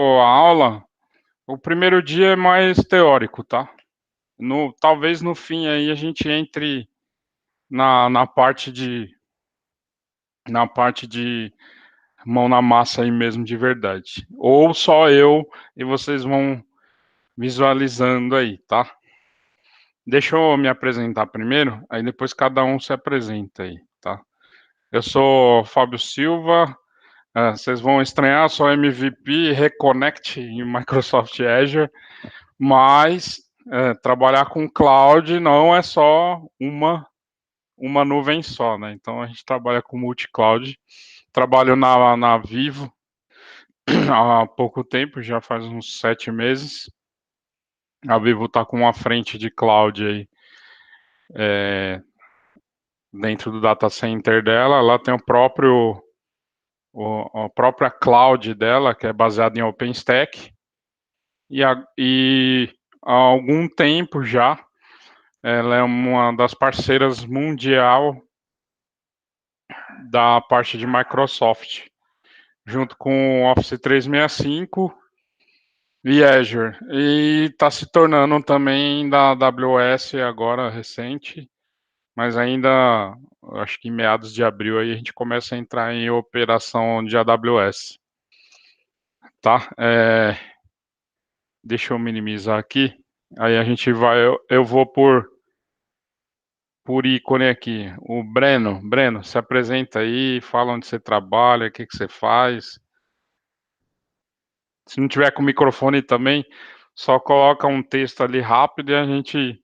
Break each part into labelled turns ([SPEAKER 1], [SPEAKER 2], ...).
[SPEAKER 1] a aula, o primeiro dia é mais teórico, tá? Talvez no fim aí a gente entre na parte de mão na massa aí mesmo de verdade. Ou só eu e vocês vão visualizando aí, tá? Deixa eu me apresentar primeiro, aí depois cada um se apresenta aí, tá? Eu sou Fábio Silva, vocês vão estranhar, sou MVP Reconnect em Microsoft Azure, mas trabalhar com cloud não é só uma nuvem só, né? Então a gente trabalha com multi-cloud. Trabalho na Vivo há pouco tempo, já faz uns 7 meses. A Vivo está com uma frente de cloud aí dentro do data center dela. Ela tem a própria cloud dela, que é baseada em OpenStack. E há algum tempo já, ela é uma das parceiras mundial da parte de Microsoft, junto com o Office 365 e Azure. E está se tornando também da AWS agora recente, mas ainda acho que em meados de abril aí a gente começa a entrar em operação de AWS, tá? Deixa eu minimizar aqui. Aí a gente vai, eu vou por ícone aqui. O Breno, se apresenta aí, fala onde você trabalha, o que você faz. Se não tiver com microfone também, só coloca um texto ali rápido e a gente.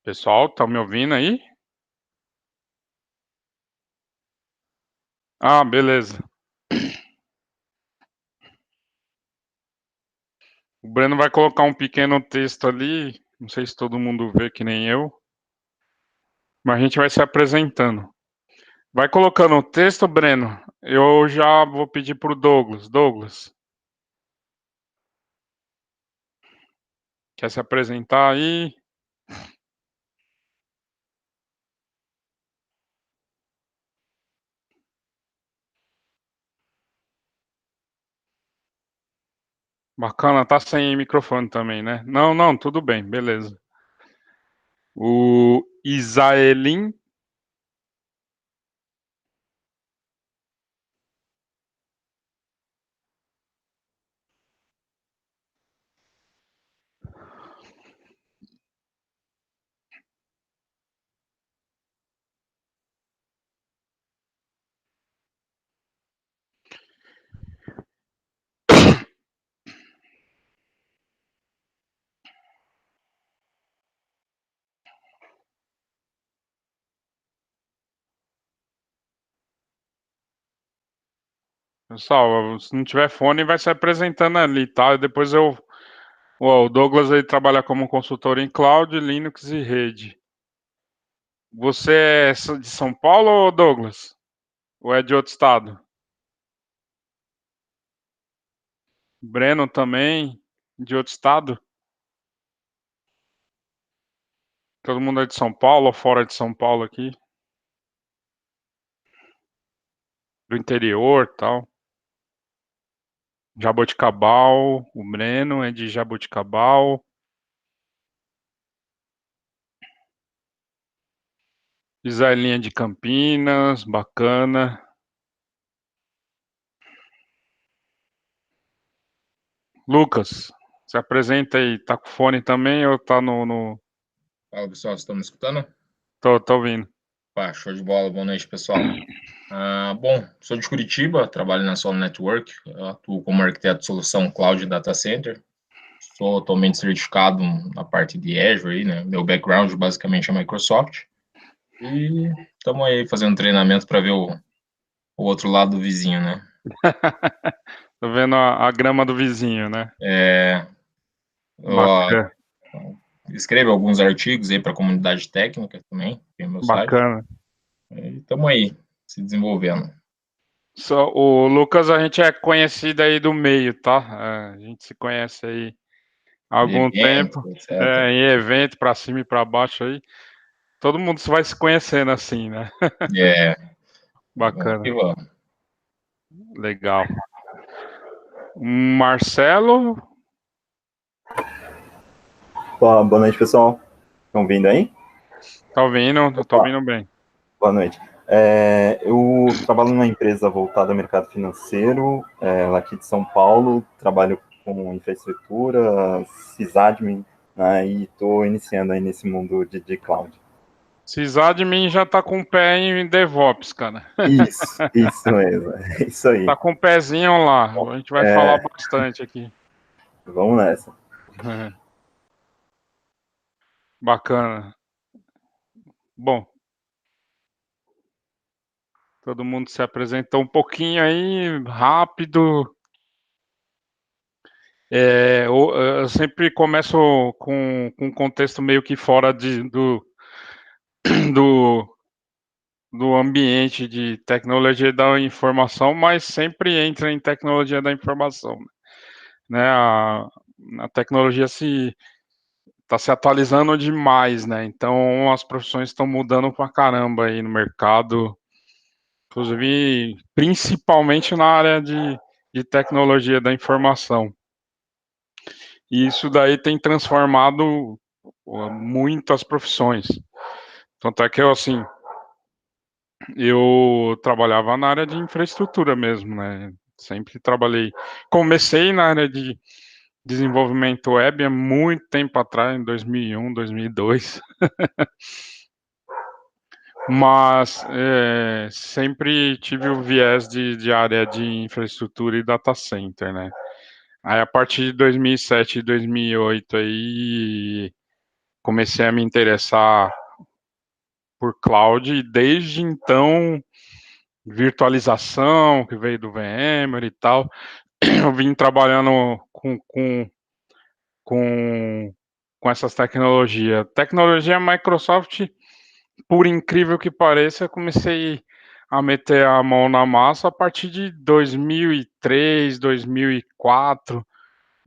[SPEAKER 1] Pessoal, tá me ouvindo aí? Ah, beleza. O Breno vai colocar um pequeno texto ali, não sei se todo mundo vê que nem eu, mas a gente vai se apresentando. Vai colocando o texto, Breno. Eu já vou pedir pro Douglas. Douglas, quer se apresentar aí? Bacana, tá sem microfone também, né? Não, não, tudo bem, beleza. O Isaelin. Pessoal, se não tiver fone, vai se apresentando ali, tá? Depois o Douglas ele trabalha como consultor em cloud, Linux e rede. Você é de São Paulo, Douglas? Ou é de outro estado? Breno também, de outro estado? Todo mundo é de São Paulo ou fora de São Paulo aqui? Do interior, tal. Jaboticabal, o Breno é de Jaboticabal. Isalinha de Campinas, bacana. Lucas, se apresenta aí. Tá com fone também ou tá no...
[SPEAKER 2] Fala pessoal, vocês estão me escutando?
[SPEAKER 1] Tô ouvindo.
[SPEAKER 2] Pá, show de bola, boa noite pessoal. Bom, sou de Curitiba, trabalho na Solo Network, eu atuo como arquiteto de solução Cloud Data Center. Sou atualmente certificado na parte de Azure, aí, né? Meu background basicamente é Microsoft. E estamos aí fazendo treinamento para ver o outro lado do vizinho, né?
[SPEAKER 1] Tô vendo a grama do vizinho, né?
[SPEAKER 2] Eu
[SPEAKER 1] Bacana,
[SPEAKER 2] escrevo alguns artigos aí para a comunidade técnica também, tem meu site.
[SPEAKER 1] bacana.
[SPEAKER 2] E estamos aí, se desenvolvendo.
[SPEAKER 1] O Lucas, a gente é conhecido aí do meio, tá? A gente se conhece aí há algum tempo,
[SPEAKER 2] Evento, etc.
[SPEAKER 1] em evento, pra cima e pra baixo aí. Todo mundo vai se conhecendo assim, né?
[SPEAKER 2] É, vamos que
[SPEAKER 1] Bacana,
[SPEAKER 2] vamos.
[SPEAKER 1] legal. Marcelo,
[SPEAKER 3] Boa noite, pessoal. Estão vindo aí?
[SPEAKER 1] tá ouvindo? Tô
[SPEAKER 3] Opa,
[SPEAKER 1] ouvindo bem.
[SPEAKER 3] boa noite. Eu trabalho numa empresa voltada ao mercado financeiro, lá aqui de São Paulo. Trabalho com infraestrutura, sysadmin, né, e estou iniciando aí nesse mundo de cloud.
[SPEAKER 1] Sysadmin já tá com o pé em DevOps, cara.
[SPEAKER 3] Isso mesmo, é isso aí.
[SPEAKER 1] Tá com o pezinho lá. A gente vai falar
[SPEAKER 3] É,
[SPEAKER 1] bastante aqui.
[SPEAKER 3] vamos nessa.
[SPEAKER 1] Bacana. Bom, todo mundo se apresentou um pouquinho aí, rápido. Eu sempre começo com um contexto meio que fora do, do ambiente de tecnologia da informação, mas sempre entra em tecnologia da informação, né? A tecnologia está se atualizando demais, né? Então as profissões estão mudando pra caramba aí no mercado, inclusive principalmente na área de tecnologia da informação. E isso daí tem transformado muitas profissões. Tanto é que eu trabalhava na área de infraestrutura mesmo, né? Sempre trabalhei. Comecei na área de desenvolvimento web há muito tempo atrás, em 2001, 2002. Mas sempre tive o viés de área de infraestrutura e data center, né? Aí a partir de 2007 e 2008 aí comecei a me interessar por cloud e desde então virtualização que veio do VMware e tal, eu vim trabalhando com, com essas tecnologias. Tecnologia Microsoft, por incrível que pareça, eu comecei a meter a mão na massa a partir de 2003, 2004.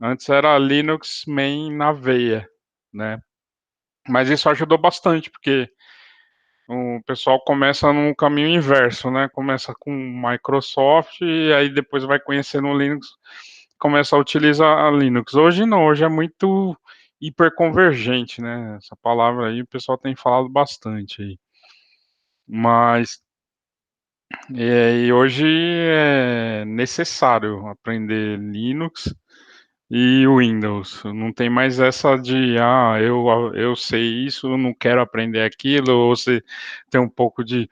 [SPEAKER 1] Antes era Linux main na veia, né? Mas isso ajudou bastante, porque o pessoal começa no caminho inverso, né? Começa com Microsoft e aí depois vai conhecendo o Linux, começa a utilizar a Linux. Hoje não, hoje é muito hiperconvergente, né? Essa palavra aí o pessoal tem falado bastante aí. Mas e hoje é necessário aprender Linux e Windows. Não tem mais essa de, eu sei isso, eu não quero aprender aquilo, ou você tem um pouco de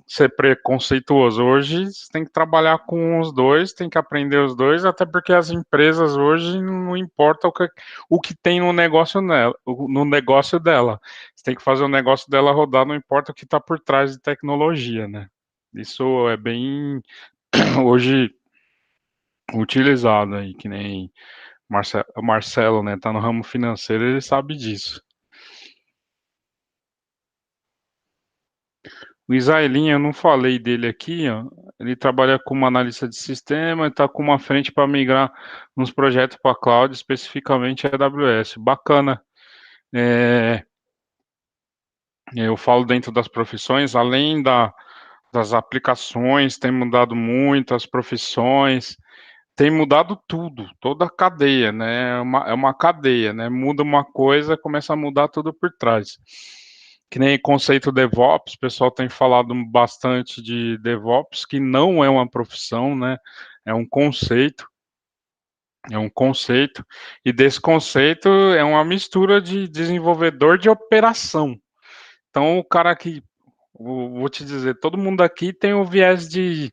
[SPEAKER 1] ser preconceituoso. Hoje você tem que trabalhar com os dois, tem que aprender os dois, até porque as empresas hoje não importa o que tem no negócio no negócio dela. Você tem que fazer o negócio dela rodar, não importa o que está por trás de tecnologia, né? Isso é bem hoje utilizado aí, que nem o Marcelo, né? Tá no ramo financeiro, ele sabe disso. O Israelinho, eu não falei dele aqui, ó. Ele trabalha como analista de sistema e está com uma frente para migrar nos projetos para cloud, especificamente a AWS. Bacana. É, eu falo dentro das profissões, além das aplicações, tem mudado muito, as profissões, tem mudado tudo, toda a cadeia, né? É uma cadeia, né? Muda uma coisa, começa a mudar tudo por trás. Que nem conceito DevOps, o pessoal tem falado bastante de DevOps, que não é uma profissão, né? É um conceito, e desse conceito é uma mistura de desenvolvedor de operação. Então, o cara que, vou te dizer, todo mundo aqui tem o viés de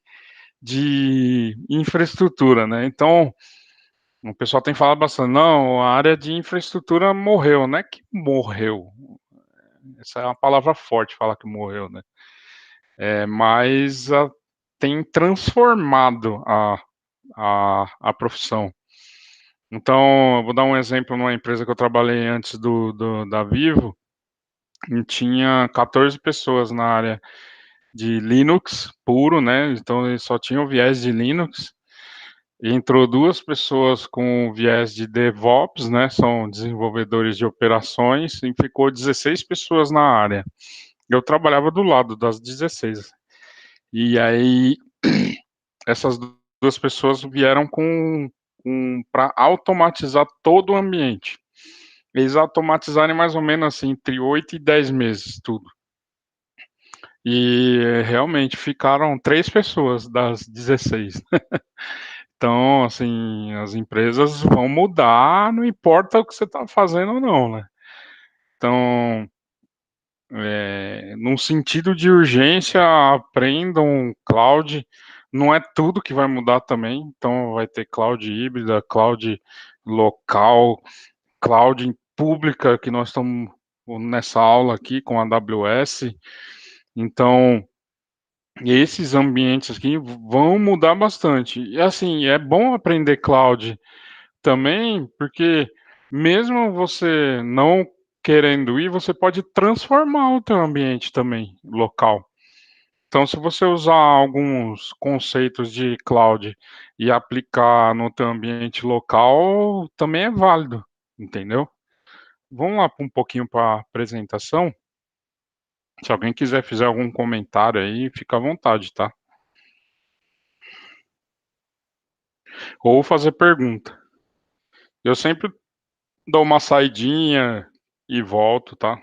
[SPEAKER 1] infraestrutura, né? Então, o pessoal tem falado bastante, não, a área de infraestrutura morreu, não é que morreu, essa é uma palavra forte, falar que morreu, né? Mas tem transformado a profissão. Então, eu vou dar um exemplo numa empresa que eu trabalhei antes da Vivo, e tinha 14 pessoas na área de Linux puro, né? Então ele só tinha o viés de Linux. Entrou 2 pessoas com o viés de DevOps, né? São desenvolvedores de operações, e ficou 16 pessoas na área. Eu trabalhava do lado das 16. E aí essas 2 pessoas vieram para automatizar todo o ambiente. Eles automatizaram mais ou menos assim, entre 8 e 10 meses, tudo. E realmente ficaram 3 pessoas das 16. Então, assim, as empresas vão mudar, não importa o que você está fazendo ou não, né? Então, num sentido de urgência, aprendam cloud. Não é tudo que vai mudar também. Então, vai ter cloud híbrida, cloud local, cloud pública, que nós estamos nessa aula aqui com a AWS. Então, esses ambientes aqui vão mudar bastante. E assim, é bom aprender cloud também, porque mesmo você não querendo ir, você pode transformar o teu ambiente também local. Então, se você usar alguns conceitos de cloud e aplicar no teu ambiente local, também é válido, entendeu? Vamos lá um pouquinho para a apresentação. Se alguém quiser fazer algum comentário aí, fica à vontade, tá? Ou fazer pergunta. Eu sempre dou uma saidinha e volto, tá?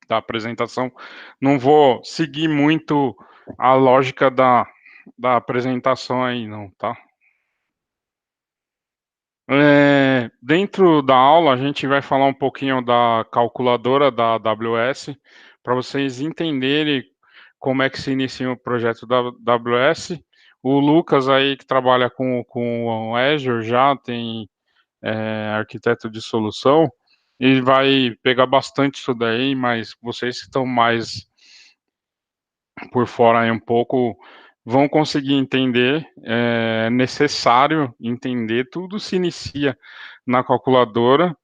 [SPEAKER 1] Da apresentação. Não vou seguir muito a lógica da apresentação aí, não, tá? Dentro da aula, a gente vai falar um pouquinho da calculadora da AWS, para vocês entenderem como é que se inicia o projeto da AWS. O Lucas aí, que trabalha com o Azure, já tem arquiteto de solução, ele vai pegar bastante isso daí, mas vocês que estão mais por fora aí um pouco vão conseguir entender. É necessário entender, tudo se inicia na calculadora.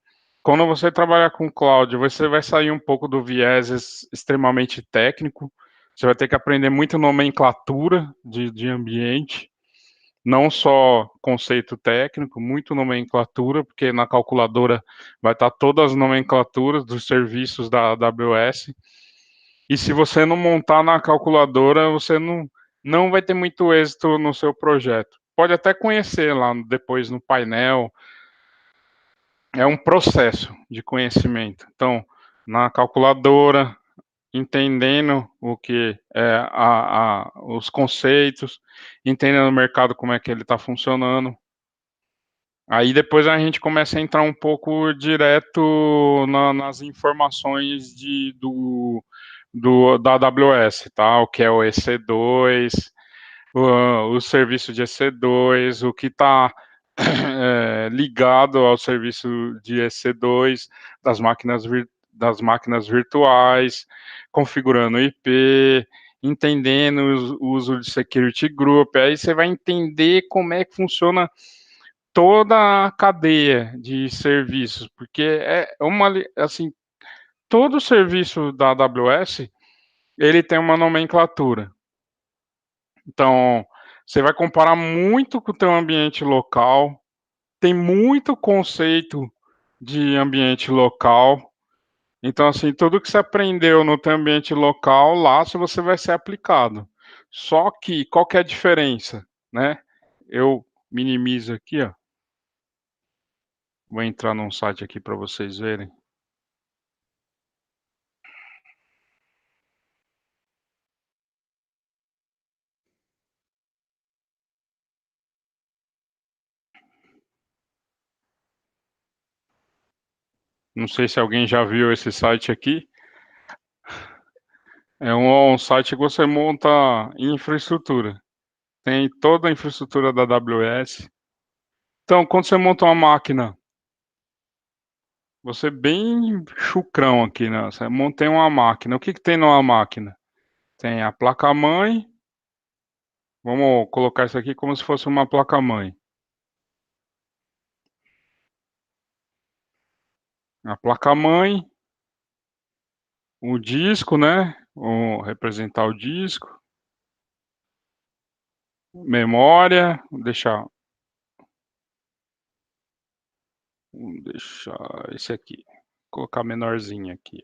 [SPEAKER 1] Quando você trabalhar com cloud, você vai sair um pouco do viés extremamente técnico, você vai ter que aprender muito nomenclatura de ambiente, não só conceito técnico, muito nomenclatura, porque na calculadora vai estar todas as nomenclaturas dos serviços da AWS. E se você não montar na calculadora, você não vai ter muito êxito no seu projeto. Pode até conhecer lá depois no painel. É um processo de conhecimento. Então, na calculadora, entendendo o que é os conceitos, entendendo o mercado como é que ele está funcionando. Aí depois a gente começa a entrar um pouco direto nas informações da AWS, tá? O que é o EC2, o serviço de EC2, o que está ligado ao serviço de EC2 das máquinas virtuais, configurando o IP, entendendo o uso de security group. Aí você vai entender como é que funciona toda a cadeia de serviços, porque assim, todo serviço da AWS, ele tem uma nomenclatura. Então, você vai comparar muito com o teu ambiente local, tem muito conceito de ambiente local. Então, assim, tudo que você aprendeu no teu ambiente local, lá se você vai ser aplicado. Só que, qual que é a diferença, né? Eu minimizo aqui, ó. Vou entrar num site aqui para vocês verem. Não sei se alguém já viu esse site aqui. É um site que você monta infraestrutura. Tem toda a infraestrutura da AWS. Então, quando você monta uma máquina, você bem chucrão aqui, né? Você montei uma máquina. O que tem numa máquina? Tem a placa-mãe. Vamos colocar isso aqui como se fosse uma placa-mãe. A placa-mãe, o disco, né? Vou representar o disco. Memória, vou deixar esse aqui. Vou colocar menorzinho aqui.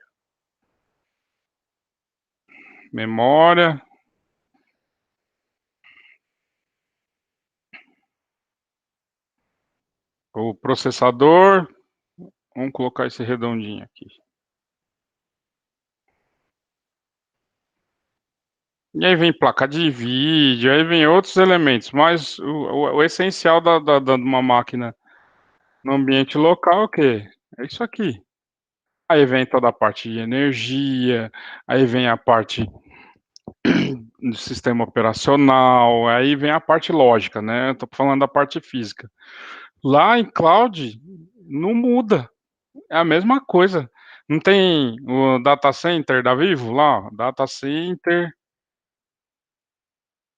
[SPEAKER 1] Memória. O processador. Vamos colocar esse redondinho aqui. E aí vem placa de vídeo, aí vem outros elementos, mas o essencial de uma máquina no ambiente local é o quê? É isso aqui. Aí vem toda a parte de energia, aí vem a parte do sistema operacional, aí vem a parte lógica, né? Estou falando da parte física. Lá em cloud, não muda, é a mesma coisa. Não tem o data center da Vivo lá? Data center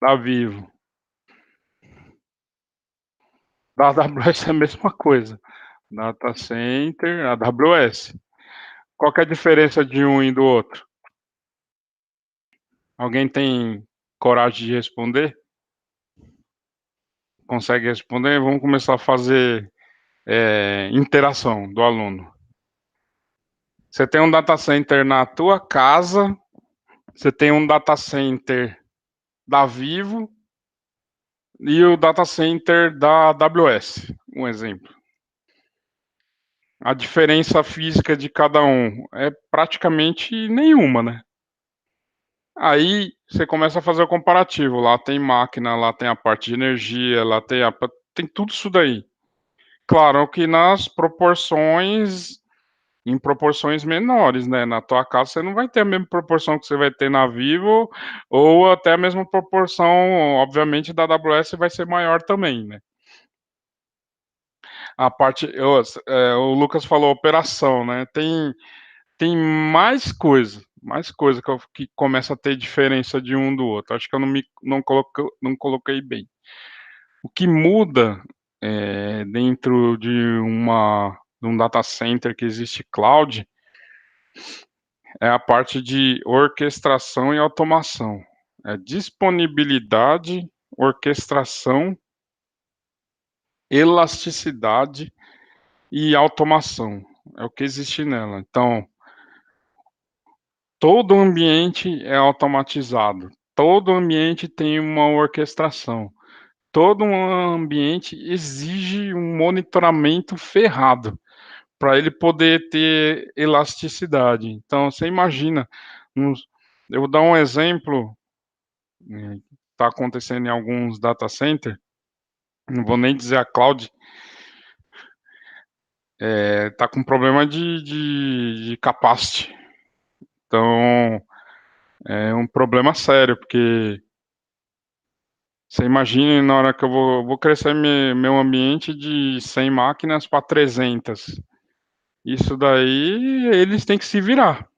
[SPEAKER 1] da Vivo. Da AWS é a mesma coisa. Data center, AWS. Qual que é a diferença de um e do outro? Alguém tem coragem de responder? Consegue responder? Vamos começar a fazer interação do aluno. Você tem um data center na tua casa, você tem um data center da Vivo e o data center da AWS, um exemplo. A diferença física de cada um é praticamente nenhuma, né? Aí você começa a fazer o comparativo. Lá tem máquina, lá tem a parte de energia, lá tem tudo isso daí. Claro que em proporções menores, né? Na tua casa você não vai ter a mesma proporção que você vai ter na Vivo, ou até a mesma proporção, obviamente, da AWS vai ser maior também, né? A parte, o Lucas falou operação, né? Tem mais coisa que começa a ter diferença de um do outro. Acho que eu não coloquei bem. O que muda dentro de um data center que existe cloud é a parte de orquestração e automação. É disponibilidade, orquestração, elasticidade e automação. É o que existe nela. Então, todo ambiente é automatizado. Todo ambiente tem uma orquestração. Todo um ambiente exige um monitoramento ferrado para ele poder ter elasticidade. Então, você imagina, eu vou dar um exemplo, está acontecendo em alguns data centers, não vou nem dizer a cloud, está com problema de capacity. Então, é um problema sério, porque você imagina na hora que eu vou crescer meu ambiente de 100 máquinas para 300. Isso daí, eles têm que se virar.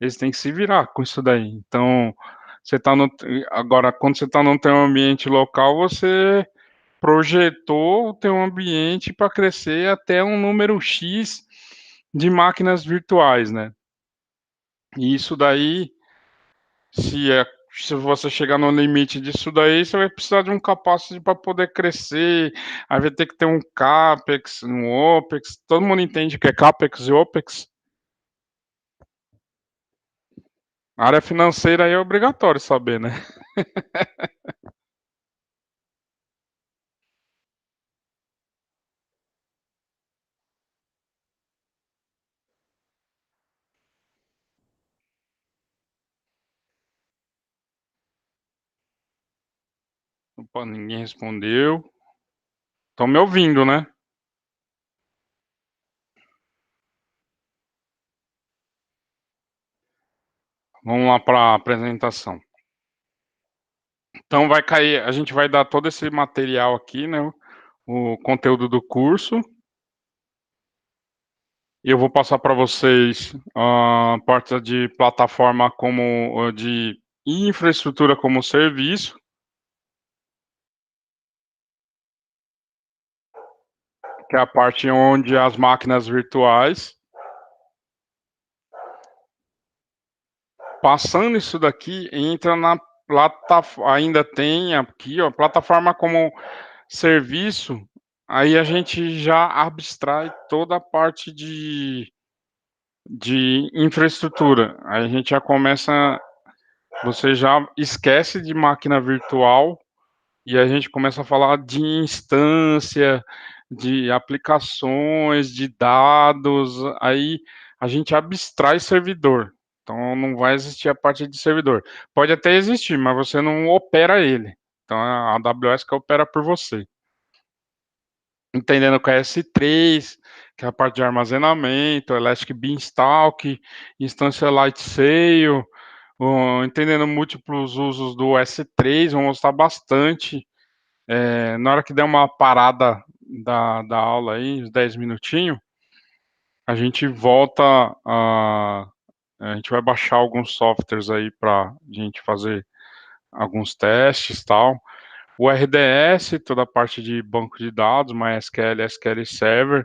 [SPEAKER 1] Eles têm que se virar com isso daí. Então, agora, quando você está no teu ambiente local, você projetou o teu ambiente para crescer até um número X de máquinas virtuais, né? E isso daí, se você chegar no limite disso daí, você vai precisar de um capacity para poder crescer. Aí vai ter que ter um CAPEX, um OPEX. Todo mundo entende que é CAPEX e OPEX. A área financeira aí é obrigatório saber, né? Opa, ninguém respondeu. Estão me ouvindo, né? Vamos lá para a apresentação. Então vai cair, a gente vai dar todo esse material aqui, né? O conteúdo do curso. E eu vou passar para vocês a parte de plataforma como de infraestrutura como serviço, que é a parte onde as máquinas virtuais Passando isso daqui, entra na plataforma, ainda tem aqui, ó, plataforma como serviço, aí a gente já abstrai toda a parte de infraestrutura. Aí a gente já começa, você já esquece de máquina virtual e a gente começa a falar de instância, de aplicações, de dados, aí a gente abstrai servidor. Então não vai existir a parte de servidor. Pode até existir, mas você não opera ele. Então a AWS que opera por você. Entendendo que é S3, que é a parte de armazenamento, Elastic Beanstalk, instância Lightsail, entendendo múltiplos usos do S3, vou mostrar bastante. Na hora que der uma parada da aula aí, uns 10 minutinhos, a gente volta a gente vai baixar alguns softwares aí para a gente fazer alguns testes e tal. O RDS, toda a parte de banco de dados, MySQL, SQL Server,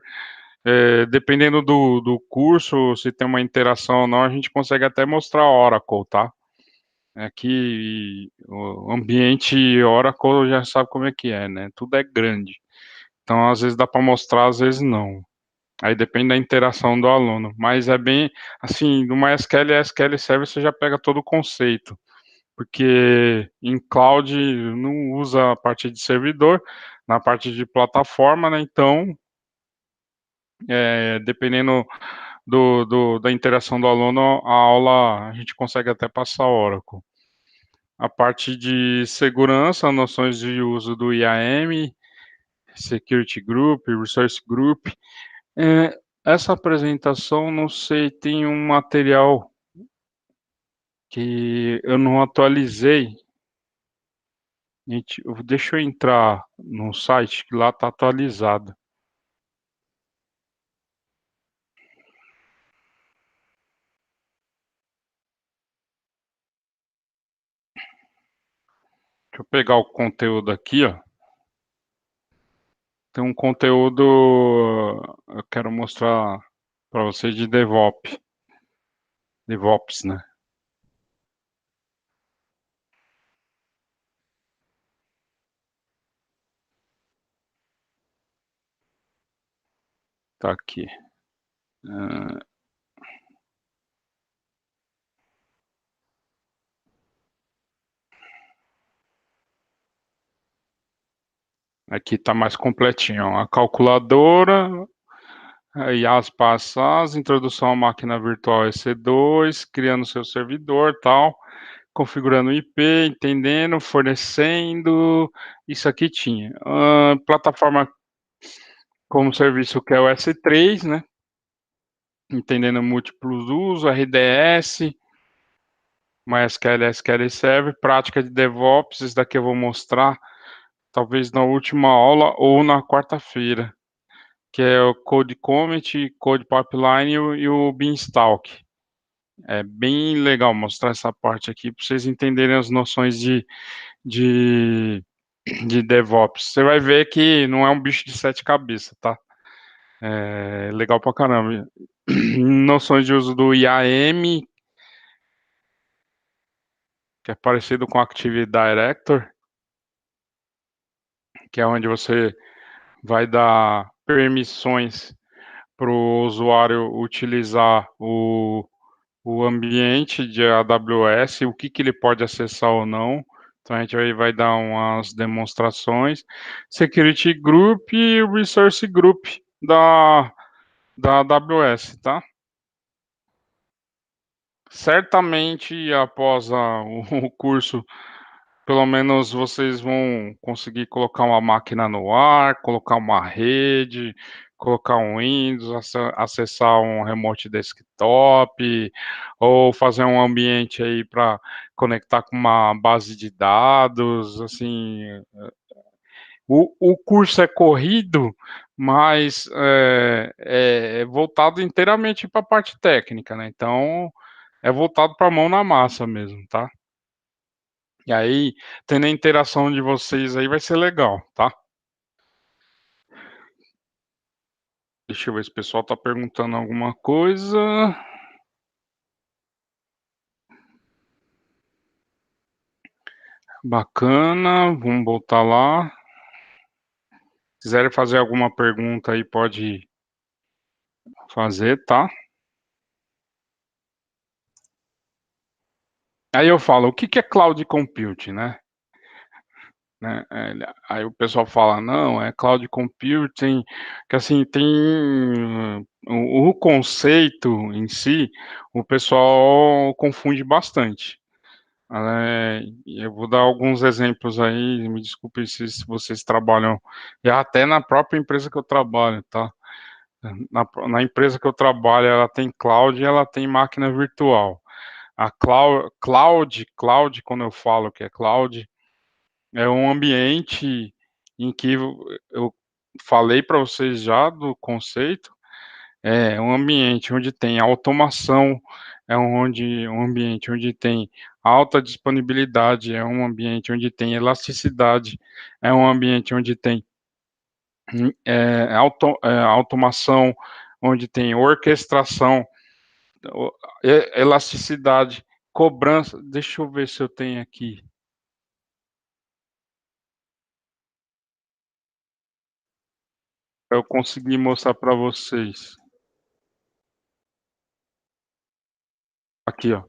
[SPEAKER 1] dependendo do curso, se tem uma interação ou não, a gente consegue até mostrar Oracle, tá? Que o ambiente Oracle já sabe como é que é, né? Tudo é grande. Então, às vezes dá para mostrar, às vezes não. Aí depende da interação do aluno. Mas é bem, assim, do MySQL e SQL Server você já pega todo o conceito. Porque em cloud não usa a parte de servidor, na parte de plataforma, né? Então, dependendo da interação do aluno, a aula a gente consegue até passar Oracle. A parte de segurança, noções de uso do IAM, Security Group, Resource Group. Essa apresentação, não sei, tem um material que eu não atualizei. Gente, deixa eu entrar no site que lá está atualizado. Deixa eu pegar o conteúdo aqui, ó. Tem um conteúdo, eu quero mostrar para vocês de DevOps. DevOps, né? Tá aqui. Aqui tá mais completinho, ó. A calculadora, aí as introdução à máquina virtual EC2, criando seu servidor, tal, configurando o IP, entendendo, fornecendo, isso aqui tinha. Plataforma como serviço que é o S3, né? Entendendo múltiplos usos, RDS, MySQL, SQL Server, prática de DevOps, isso daqui eu vou mostrar, talvez na última aula ou na quarta-feira, que é o Code Commit, Code Pipeline e o Beanstalk. É bem legal mostrar essa parte aqui para vocês entenderem as noções de, de DevOps. Você vai ver que não é um bicho de sete cabeças, tá? É legal pra caramba. Noções de uso do IAM, que é parecido com Active Director, que é onde você vai dar permissões para o usuário utilizar o ambiente de AWS, o que ele pode acessar ou não. Então a gente vai dar umas demonstrações. Security Group e o Resource Group da AWS, tá? Certamente após o curso, pelo menos vocês vão conseguir colocar uma máquina no ar, colocar uma rede, colocar um Windows, acessar um remote desktop, ou fazer um ambiente aí para conectar com uma base de dados, assim. O curso é corrido, mas é voltado inteiramente para a parte técnica, né? Então, é voltado para a mão na massa mesmo, tá? E aí, tendo a interação de vocês aí, vai ser legal, tá? Deixa eu ver se o pessoal tá perguntando alguma coisa. Bacana, vamos voltar lá. Se quiserem fazer alguma pergunta aí, pode fazer, tá? Aí eu falo, o que que é cloud computing, né? Aí o pessoal fala, não, é cloud computing, que assim, tem o conceito em si, o pessoal confunde bastante. Eu vou dar alguns exemplos aí, me desculpe se vocês trabalham, e até na própria empresa que eu trabalho, tá? Na empresa que eu trabalho, ela tem cloud e ela tem máquina virtual. A cloud, quando eu falo que é cloud, é um ambiente em que eu falei para vocês já do conceito, é um ambiente onde tem automação, um ambiente onde tem alta disponibilidade, é um ambiente onde tem elasticidade, é um ambiente onde tem automação, onde tem orquestração, elasticidade, cobrança. Deixa eu ver se eu tenho aqui. Eu consegui mostrar para vocês. Aqui, ó.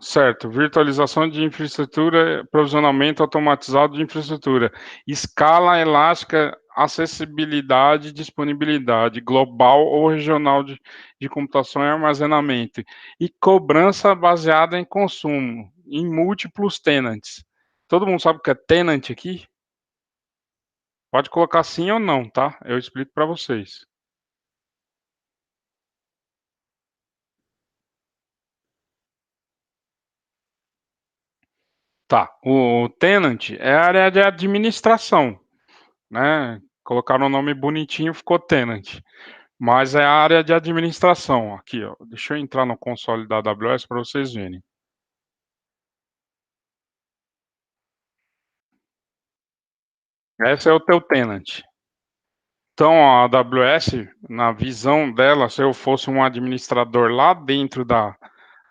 [SPEAKER 1] Certo, virtualização de infraestrutura, provisionamento automatizado de infraestrutura, escala elástica, acessibilidade, disponibilidade, global ou regional de computação e armazenamento, e cobrança baseada em consumo, em múltiplos tenants. Todo mundo sabe o que é tenant aqui? Pode colocar sim ou não, tá? Eu explico para vocês. Tá, o tenant é a área de administração, né? Colocaram o nome bonitinho, ficou tenant. Mas é a área de administração. Aqui, ó. Deixa eu entrar no console da AWS para vocês verem. Esse é o teu tenant. Então, a AWS, na visão dela, se eu fosse um administrador lá dentro da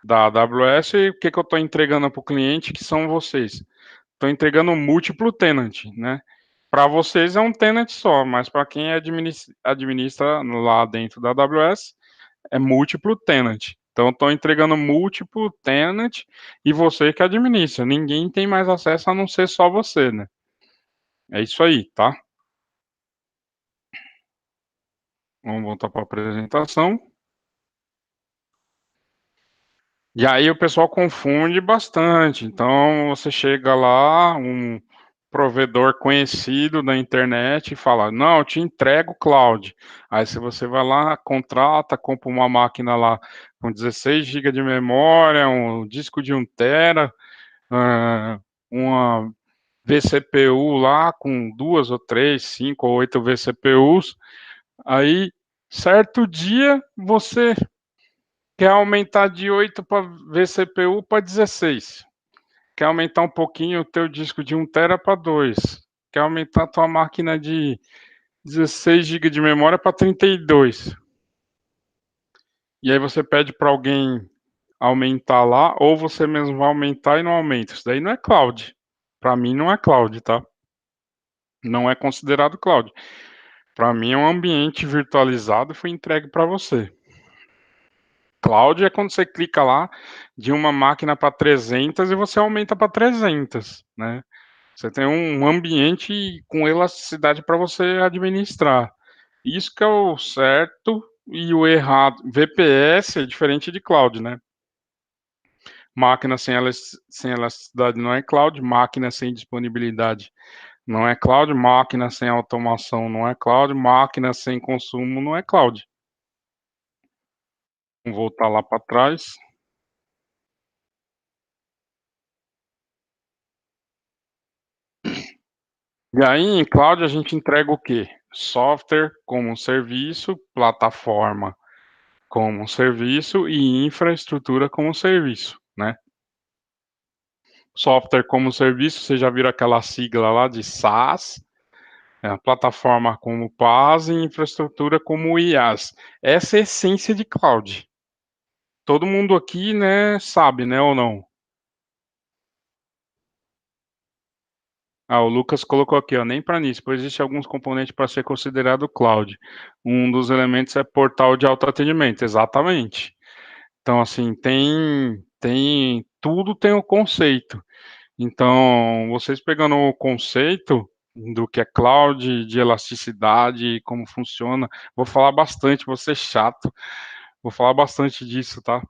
[SPEAKER 1] AWS, o que, que eu estou entregando para o cliente, que são vocês? Estou entregando um múltiplo tenant, né? Para vocês é um tenant só, mas para quem administra lá dentro da AWS, é múltiplo tenant. Então, estou entregando múltiplo tenant e você que administra. Ninguém tem mais acesso a não ser só você, né? É isso aí, tá? Vamos voltar para a apresentação. E aí o pessoal confunde bastante. Então, você chega lá, um provedor conhecido da internet e fala, não, eu te entrego cloud. Aí se você vai lá, contrata, compra uma máquina lá com 16 GB de memória, um disco de 1 tera, uma vCPU lá com 2 ou 3, 5 ou 8 vCPUs, aí certo dia você quer aumentar de 8 para vCPU para 16. Quer aumentar um pouquinho o teu disco de 1 tera para 2. Quer aumentar a tua máquina de 16 GB de memória para 32. E aí você pede para alguém aumentar lá, ou você mesmo vai aumentar e não aumenta. Isso daí não é cloud. Para mim não é cloud, tá? Não é considerado cloud. Para mim é um ambiente virtualizado e foi entregue para você. Cloud é quando você clica lá de uma máquina para 300 e você aumenta para 300, né? Você tem um ambiente com elasticidade para você administrar. Isso que é o certo e o errado. VPS é diferente de cloud, né? Máquina sem elasticidade não é cloud, máquina sem disponibilidade não é cloud, máquina sem automação não é cloud, máquina sem consumo não é cloud. Vamos voltar lá para trás. E aí, em cloud, a gente entrega o quê? Software como um serviço, plataforma como um serviço e infraestrutura como um serviço, né? Software como serviço, você já viram aquela sigla lá de SaaS, a plataforma como PaaS e infraestrutura como IaaS. Essa é a essência de cloud. Todo mundo aqui, né, sabe, né, ou não? O Lucas colocou aqui, ó, nem para nisso, pois existe alguns componentes para ser considerado cloud. Um dos elementos é portal de autoatendimento, exatamente. Então, assim, tudo tem o conceito. Então, vocês pegando o conceito do que é cloud, de elasticidade, como funciona, vou falar bastante, vou ser chato, vou falar bastante disso, tá?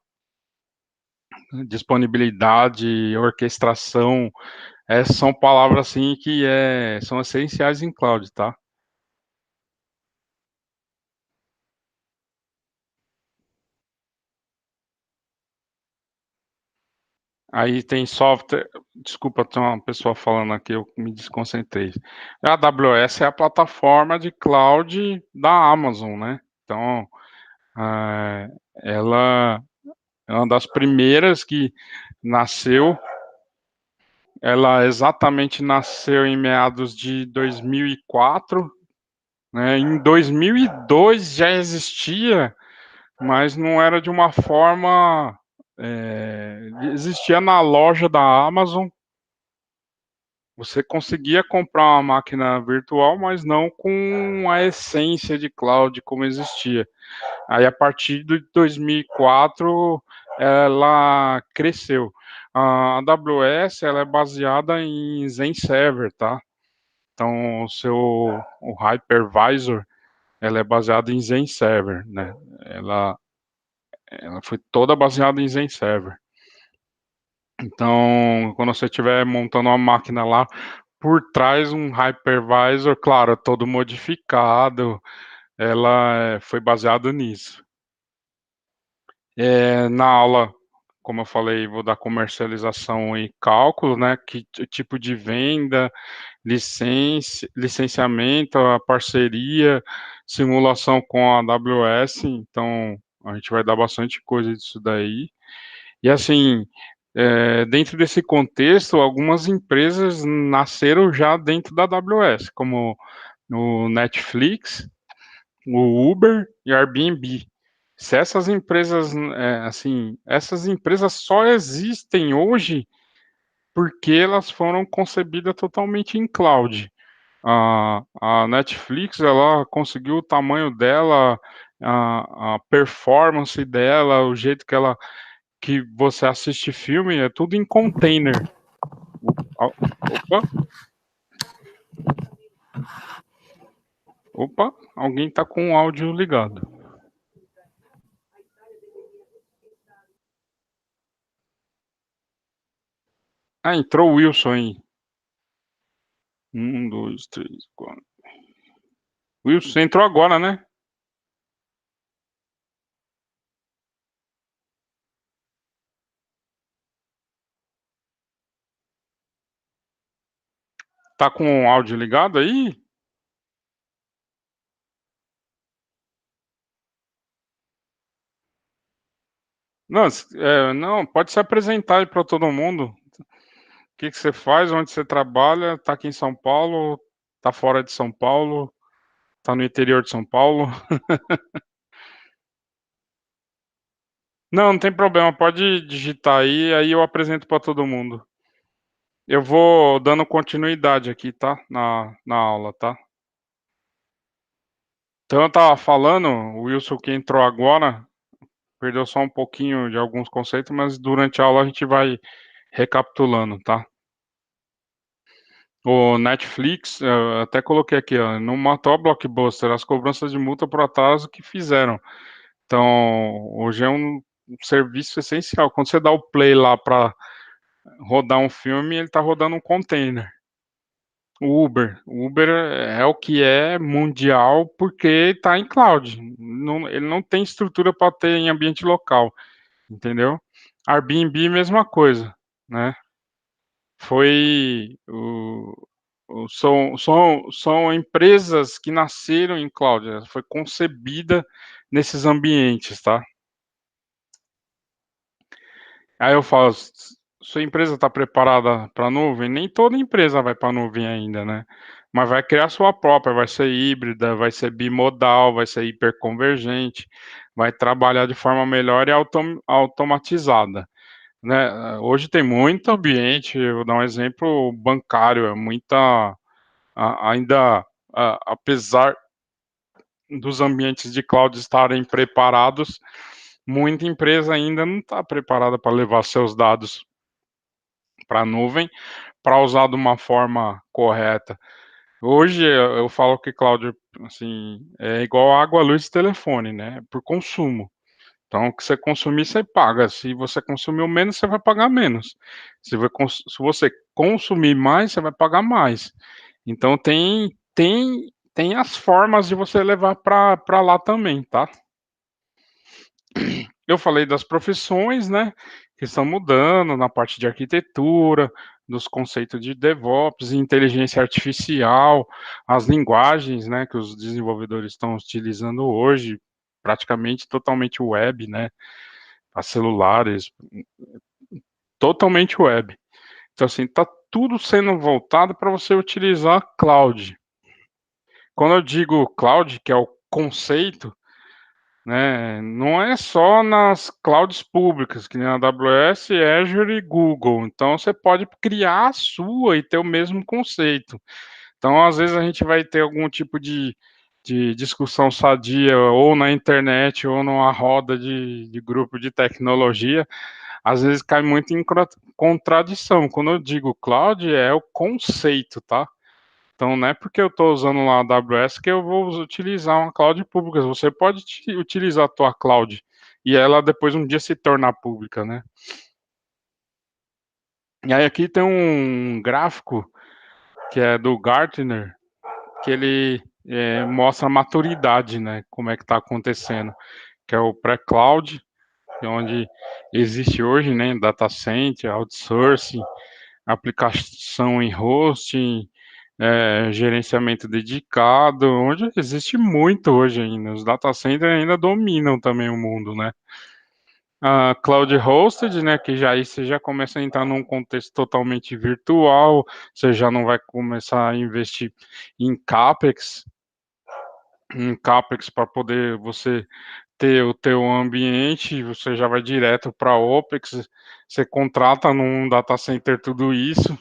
[SPEAKER 1] Disponibilidade, orquestração, são palavras assim que são essenciais em cloud, tá? Aí tem software. Desculpa, tem uma pessoa falando aqui, eu me desconcentrei. A AWS é a plataforma de cloud da Amazon, né? Então, eh, ela é uma das primeiras que nasceu. Ela exatamente nasceu em meados de 2004, né? Em 2002 já existia, mas não era de uma forma. Existia na loja da Amazon. Você conseguia comprar uma máquina virtual, mas não com a essência de cloud como existia. Aí, a partir de 2004, ela cresceu. A AWS ela é baseada em Zen Server, tá? Então, o hypervisor ela é baseada em Zen Server, né? Ela foi toda baseada em Zen Server. Então, quando você estiver montando uma máquina lá, por trás um hypervisor, claro, todo modificado, ela foi baseado nisso. Na aula, como eu falei, vou dar comercialização e cálculo, né? Que tipo de venda, licenciamento, a parceria, simulação com a AWS. Então, a gente vai dar bastante coisa disso daí. E assim, dentro desse contexto, algumas empresas nasceram já dentro da AWS, como o Netflix, o Uber e o Airbnb. Se essas empresas, assim, essas empresas só existem hoje porque elas foram concebidas totalmente em cloud. A Netflix, ela conseguiu o tamanho dela, a performance dela, o jeito que você assiste filme, é tudo em container. Opa, opa, alguém tá com o áudio ligado. Entrou o Wilson aí. 1, 2, 3, 4. Wilson, você entrou agora, né? Tá com o áudio ligado aí? Não, não, pode se apresentar aí para todo mundo. O que você faz, onde você trabalha, tá aqui em São Paulo, tá fora de São Paulo, tá no interior de São Paulo. Não, não tem problema, pode digitar aí eu apresento para todo mundo. Eu vou dando continuidade aqui, tá? Na aula, tá? Então eu tava falando, o Wilson que entrou agora, perdeu só um pouquinho de alguns conceitos, mas durante a aula a gente vai recapitulando, tá? O Netflix, eu até coloquei aqui, ó, não matou a Blockbuster, as cobranças de multa por atraso que fizeram. Então, hoje é um serviço essencial. Quando você dá o play lá para rodar um filme, ele está rodando um container. O Uber é o que é mundial porque está em cloud. Ele não tem estrutura para ter em ambiente local, entendeu? Airbnb, mesma coisa, né? Foi são empresas que nasceram em cloud, foi concebida nesses ambientes, tá? Aí eu falo, sua empresa está preparada para a nuvem? Nem toda empresa vai para a nuvem ainda, né? Mas vai criar sua própria, vai ser híbrida, vai ser bimodal, vai ser hiperconvergente, vai trabalhar de forma melhor e automatizada. né? Hoje tem muito ambiente, eu vou dar um exemplo bancário, é muita, ainda, apesar dos ambientes de cloud estarem preparados, muita empresa ainda não está preparada para levar seus dados para a nuvem, para usar de uma forma correta. Hoje eu falo que cloud, assim, é igual água, luz e telefone, né? Por consumo. Então, o que você consumir, você paga. Se você consumiu menos, você vai pagar menos. Se você consumir mais, você vai pagar mais. Então, tem as formas de você levar para lá também, tá? Eu falei das profissões, né, que estão mudando na parte de arquitetura, dos conceitos de DevOps, inteligência artificial, as linguagens, né, que os desenvolvedores estão utilizando hoje, praticamente totalmente web, né, para celulares, totalmente web. Então, assim, tá tudo sendo voltado para você utilizar cloud. Quando eu digo cloud, que é o conceito, né, não é só nas clouds públicas, que nem a AWS, Azure e Google. Então, você pode criar a sua e ter o mesmo conceito. Então, às vezes, a gente vai ter algum tipo de discussão sadia, ou na internet, ou numa roda de grupo de tecnologia, às vezes cai muito em contradição. Quando eu digo cloud, é o conceito, tá? Então, não é porque eu estou usando lá a AWS que eu vou utilizar uma cloud pública. Você pode utilizar a tua cloud e ela depois um dia se tornar pública, né? E aí aqui tem um gráfico que é do Gartner, que ele mostra a maturidade, né? Como é que está acontecendo, que é o pré-cloud, que é onde existe hoje, né? Data center, outsourcing, aplicação em hosting, gerenciamento dedicado, onde existe muito hoje ainda. Os data centers ainda dominam também o mundo, né? A cloud hosted, né, que já aí você já começa a entrar num contexto totalmente virtual, você já não vai começar a investir em capex para poder você ter o teu ambiente, você já vai direto para OPEX, você contrata num data center tudo isso.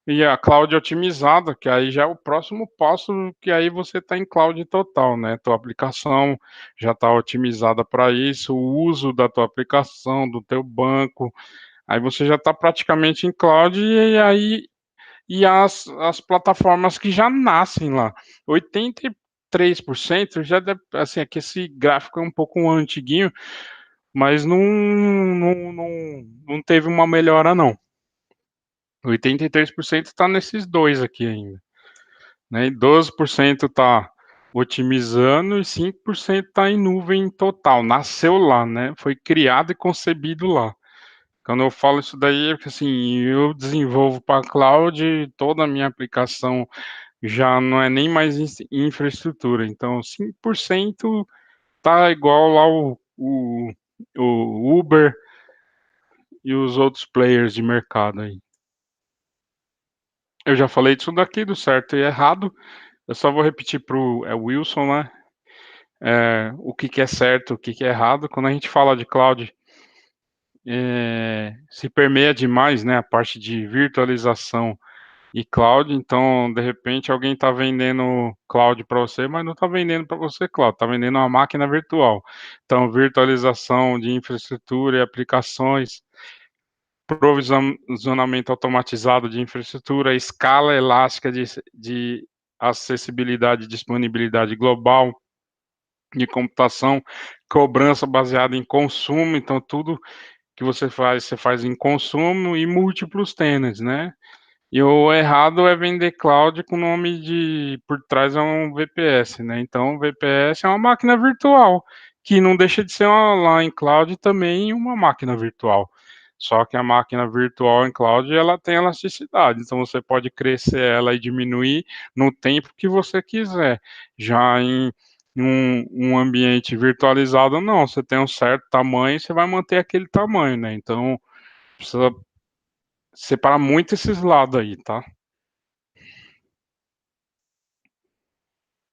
[SPEAKER 1] E a cloud otimizada, que aí já é o próximo passo, que aí você está em cloud total, né? Tua aplicação já está otimizada para isso, o uso da tua aplicação, do teu banco, aí você já está praticamente em cloud e aí as plataformas que já nascem lá. 83% já deve, assim, aqui esse gráfico é um pouco antiguinho, mas não teve uma melhora não. 83% está nesses dois aqui ainda, né? E 12% está otimizando e 5% está em nuvem total. Nasceu lá, né? Foi criado e concebido lá. Quando eu falo isso daí, é porque assim, eu desenvolvo para cloud, toda a minha aplicação já não é nem mais infraestrutura. Então, 5% tá igual lá o Uber e os outros players de mercado aí. Eu já falei disso daqui, do certo e errado. Eu só vou repetir para o Wilson, né? O que é certo, o que é errado. Quando a gente fala de cloud, se permeia demais, né? A parte de virtualização e cloud. Então, de repente, alguém está vendendo cloud para você, mas não está vendendo para você cloud, está vendendo uma máquina virtual. Então, virtualização de infraestrutura e aplicações, provisionamento automatizado de infraestrutura, escala elástica de acessibilidade e disponibilidade global de computação, cobrança baseada em consumo, então tudo que você faz em consumo e múltiplos tenants, né? E o errado é vender cloud com o nome de por trás é um VPS, né? Então, o VPS é uma máquina virtual, que não deixa de ser lá em cloud também uma máquina virtual. Só que a máquina virtual em cloud ela tem elasticidade, então você pode crescer ela e diminuir no tempo que você quiser. Já em um ambiente virtualizado, não, você tem um certo tamanho, você vai manter aquele tamanho, né? Então, precisa separar muito esses lados aí, tá?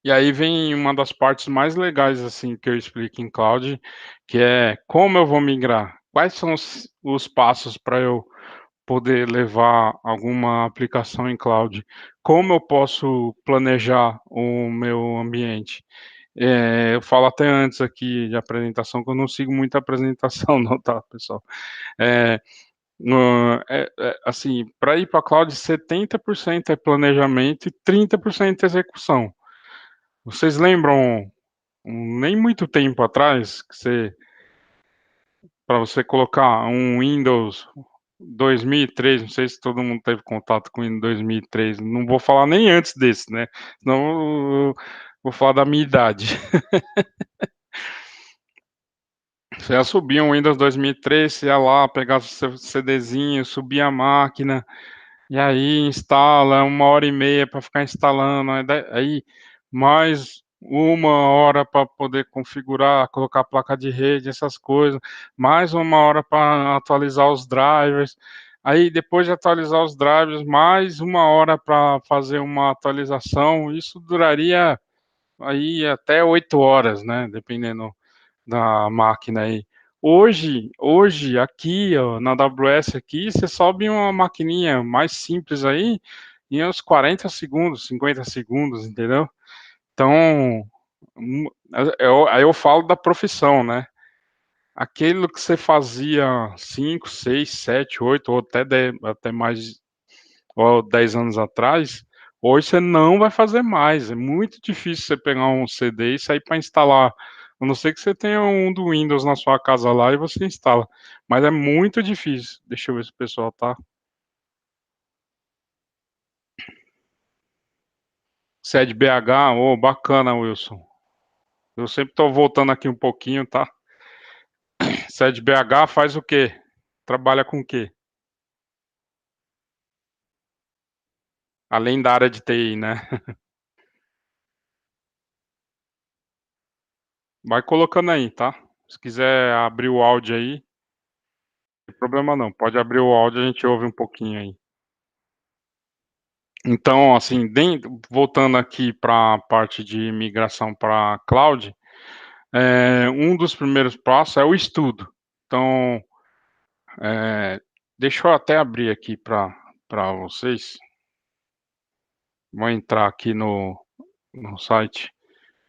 [SPEAKER 1] E aí vem uma das partes mais legais, assim, que eu explico em cloud, que é como eu vou migrar, quais são os passos para eu poder levar alguma aplicação em cloud? Como eu posso planejar o meu ambiente? Eu falo até antes aqui de apresentação, que eu não sigo muita apresentação, não, tá, pessoal? É, assim, para ir para a cloud, 70% é planejamento e 30% é execução. Vocês lembram, nem muito tempo atrás, para você colocar um Windows 2003, não sei se todo mundo teve contato com o Windows 2003, não vou falar nem antes desse, né? Senão eu vou falar da minha idade. Você ia subir um Windows 2003, você ia lá, pegava o seu CDzinho, subia a máquina, e aí instala 1h30 para ficar instalando, aí mais 1 hora para poder configurar, colocar a placa de rede, essas coisas, mais 1 hora para atualizar os drivers, aí depois de atualizar os drivers, mais 1 hora para fazer uma atualização, isso duraria aí até 8 horas, né, dependendo da máquina aí. Hoje aqui, ó, na AWS aqui, você sobe uma maquininha mais simples aí, em uns 40 segundos, 50 segundos, entendeu? Então, aí eu falo da profissão, né? Aquilo que você fazia 5, 6, 7, 8, ou até 10, até mais, ou 10 anos atrás, hoje você não vai fazer mais. É muito difícil você pegar um CD e sair para instalar. A não ser que você tenha um do Windows na sua casa lá e você instala. Mas é muito difícil. Deixa eu ver se o pessoal tá. Você é de BH? Ô, bacana, Wilson. Eu sempre tô voltando aqui um pouquinho, tá? Você é de BH, faz o quê? Trabalha com o quê? Além da área de TI, né? Vai colocando aí, tá? Se quiser abrir o áudio aí, não tem problema não. Pode abrir o áudio, a gente ouve um pouquinho aí. Então, assim, voltando aqui para a parte de migração para cloud, um dos primeiros passos é o estudo. Então, deixa eu até abrir aqui para vocês. Vou entrar aqui no site.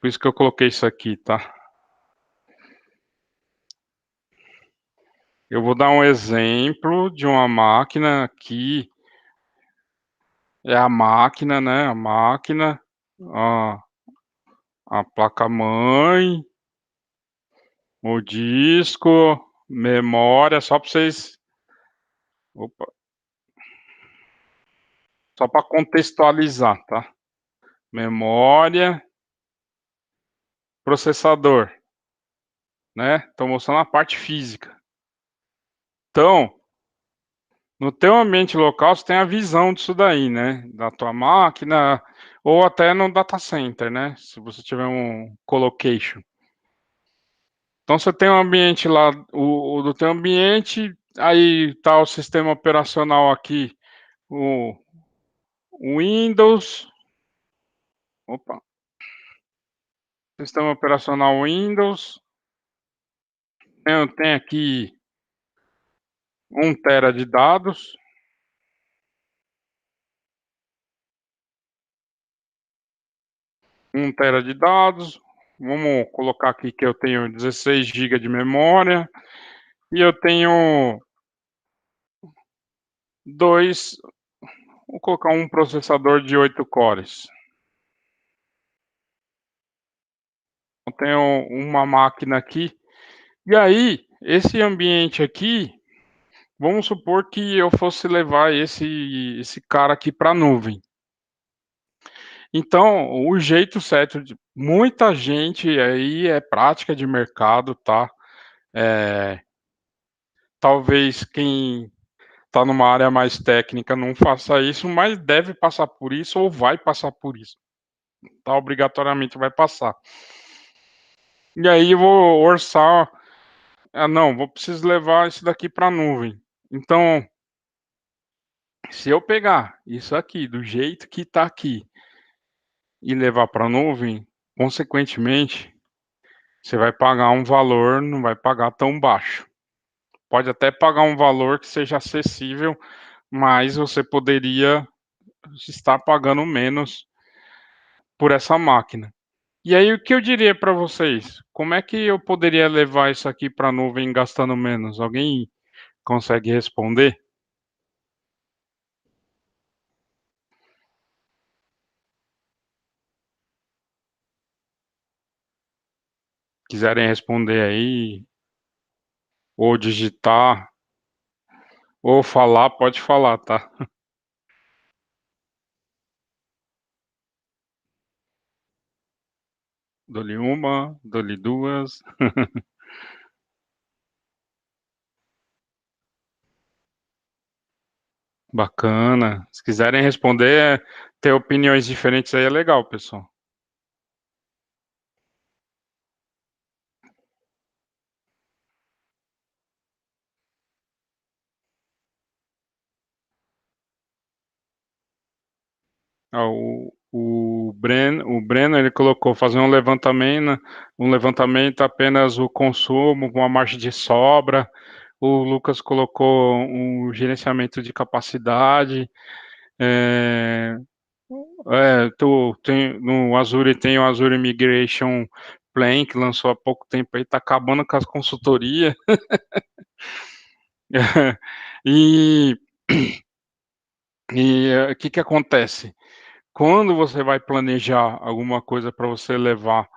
[SPEAKER 1] Por isso que eu coloquei isso aqui, tá? Eu vou dar um exemplo de uma máquina aqui. É a máquina, né? A máquina, a, a placa-mãe, o disco, memória, só para vocês. Opa, só para contextualizar, tá? Memória, processador, né? Estou mostrando a parte física. Então, no teu ambiente local, você tem a visão disso daí, né? Da tua máquina, ou até no data center, né? Se você tiver um colocation. Então, você tem um ambiente lá, o do teu ambiente, aí tá o sistema operacional aqui, o Windows, opa, sistema operacional Windows, tem aqui 1 TB de dados, 1 TB de dados, vamos colocar aqui que eu tenho 16 GB de memória, e eu tenho vou colocar um processador de 8 cores. Eu tenho uma máquina aqui, e aí, esse ambiente aqui, vamos supor que eu fosse levar esse cara aqui para a nuvem. Então, o jeito certo de muita gente aí é prática de mercado, tá? Talvez quem está numa área mais técnica não faça isso, mas deve passar por isso ou vai passar por isso. Tá? Obrigatoriamente vai passar. E aí eu vou orçar. Não, preciso levar isso daqui para a nuvem. Então, se eu pegar isso aqui do jeito que está aqui e levar para a nuvem, consequentemente, você vai pagar um valor, não vai pagar tão baixo. pode até pagar um valor que seja acessível, mas você poderia estar pagando menos por essa máquina. E aí, o que eu diria para vocês? Como é que eu poderia levar isso aqui para a nuvem gastando menos? Alguém consegue responder? Quiserem responder aí, ou digitar, ou falar, pode falar, tá? Dou-lhe uma, dou-lhe duas. Bacana. Se quiserem responder, ter opiniões diferentes aí é legal, pessoal. Ah, o Breno, ele colocou fazer um levantamento apenas o consumo, com uma margem de sobra. O Lucas colocou um gerenciamento de capacidade. É, no Azure tem o Azure Migration Plan, que lançou há pouco tempo aí, tá acabando com as consultorias. E, o que que acontece? Quando você vai planejar alguma coisa para você levar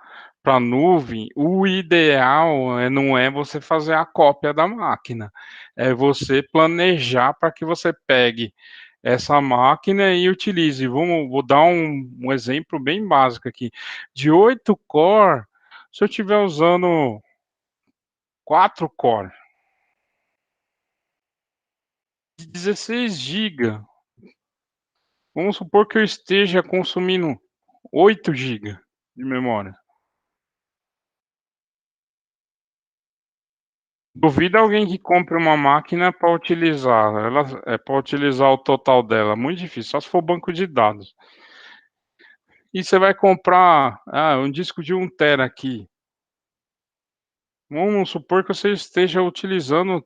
[SPEAKER 1] para a nuvem, o ideal não é você fazer a cópia da máquina, é você planejar para que você pegue essa máquina e utilize. Vou dar um exemplo bem básico aqui. De 8 core, se eu estiver usando 4 core, de 16 GB, vamos supor que eu esteja consumindo 8 GB de memória. Duvido alguém que compre uma máquina para utilizar, ela é para utilizar o total dela, muito difícil, só se for banco de dados. E você vai comprar, um disco de 1 tera aqui. Vamos supor que você esteja utilizando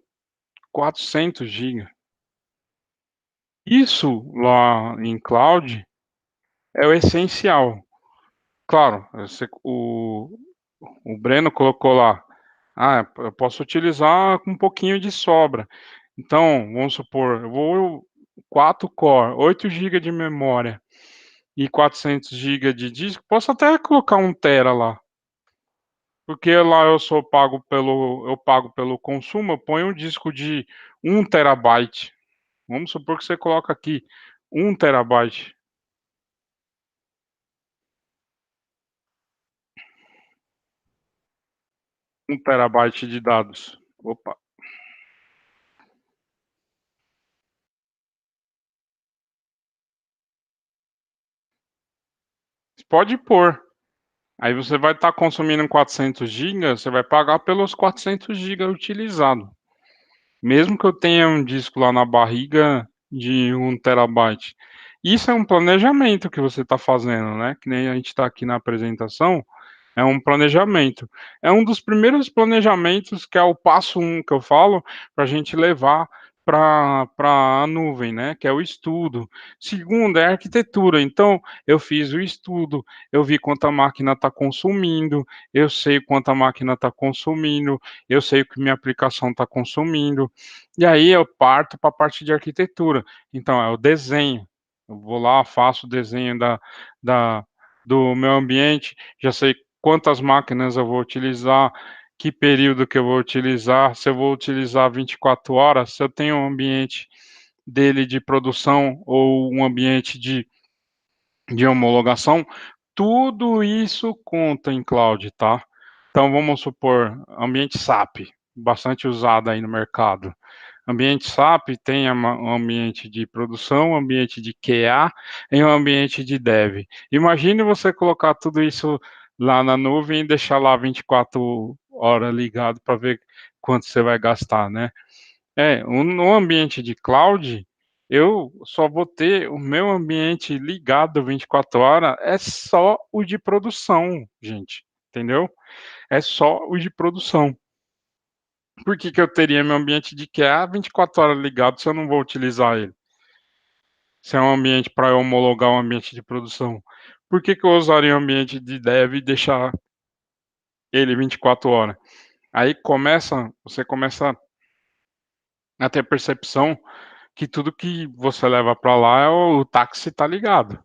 [SPEAKER 1] 400 GB. Isso lá em cloud é o essencial. Claro, o Breno colocou lá, eu posso utilizar com um pouquinho de sobra. Então, vamos supor, eu vou 4 core, 8 GB de memória e 400 GB de disco, posso até colocar 1 tera lá. Porque lá eu pago pelo consumo, eu ponho um disco de 1 terabyte. Vamos supor que você coloca aqui 1 terabyte. 1 terabyte de dados. Opa. Pode pôr. Aí você vai estar consumindo 400 GB, você vai pagar pelos 400 GB utilizado. Mesmo que eu tenha um disco lá na barriga de 1 terabyte. Isso é um planejamento que você está fazendo, né? Que nem a gente está aqui na apresentação. É um planejamento. É um dos primeiros planejamentos, que é o passo um que eu falo, para a gente levar para a nuvem, né? Que é o estudo. Segundo, é a arquitetura. Então, eu fiz o estudo, eu vi quanto a máquina está consumindo, eu sei quanto a máquina está consumindo, eu sei o que minha aplicação está consumindo. E aí eu parto para a parte de arquitetura. Então, é o desenho. Eu vou lá, faço o desenho da, do meu ambiente, já sei quantas máquinas eu vou utilizar, que período que eu vou utilizar, se eu vou utilizar 24 horas, se eu tenho um ambiente dele de produção ou um ambiente de homologação, tudo isso conta em cloud, tá? Então vamos supor, ambiente SAP, bastante usado aí no mercado. Ambiente SAP tem um ambiente de produção, um ambiente de QA e um ambiente de dev. Imagine você colocar tudo isso lá na nuvem e deixar lá 24 horas ligado para ver quanto você vai gastar, né? No ambiente de cloud, eu só vou ter o meu ambiente ligado 24 horas, é só o de produção, gente, entendeu? É só o de produção. Por que eu teria meu ambiente de QA 24 horas ligado se eu não vou utilizar ele? Se é um ambiente para eu homologar um ambiente de produção. Por que eu usaria um ambiente de dev e deixar ele 24 horas? Aí você começa a ter percepção que tudo que você leva para lá é o táxi tá ligado.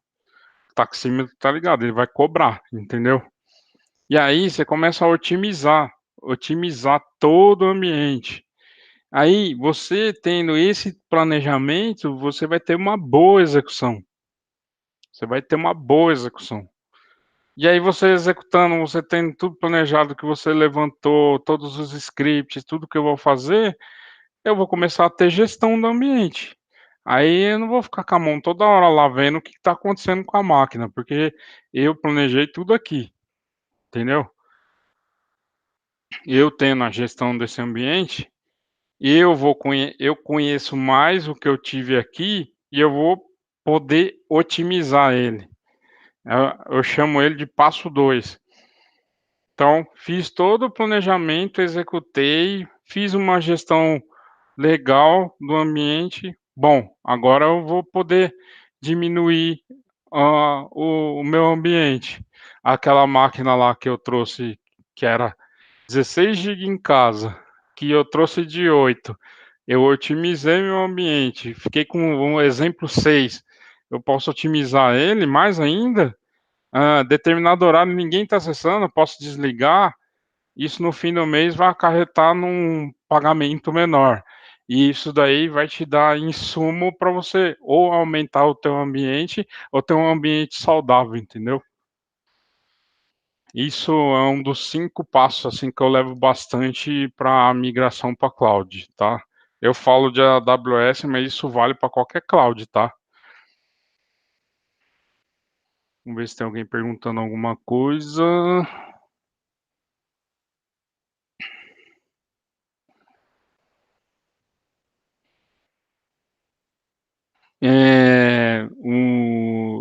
[SPEAKER 1] O taxímetro tá ligado, ele vai cobrar, entendeu? E aí você começa a otimizar todo o ambiente. Aí você tendo esse planejamento, você vai ter uma boa execução. Você vai ter uma boa execução. E aí você executando, você tendo tudo planejado que você levantou, todos os scripts, tudo que eu vou fazer, eu vou começar a ter gestão do ambiente. Aí eu não vou ficar com a mão toda hora lá vendo o que está acontecendo com a máquina, porque eu planejei tudo aqui, entendeu? Eu tendo a gestão desse ambiente, eu conheço mais o que eu tive aqui e eu vou poder otimizar ele. Eu chamo ele de passo 2. Então, fiz todo o planejamento, executei, fiz uma gestão legal do ambiente. Bom, agora eu vou poder diminuir o meu ambiente. Aquela máquina lá que eu trouxe, que era 16 GB em casa, que eu trouxe de 8. Eu otimizei meu ambiente, fiquei com um exemplo 6. Eu posso otimizar ele mais ainda? Determinado horário ninguém está acessando, eu posso desligar. Isso no fim do mês vai acarretar num pagamento menor. E isso daí vai te dar insumo para você ou aumentar o teu ambiente ou ter um ambiente saudável, entendeu? Isso é um dos 5 passos assim que eu levo bastante para a migração para cloud, tá? Eu falo de AWS, mas isso vale para qualquer cloud, tá? Vamos ver se tem alguém perguntando alguma coisa.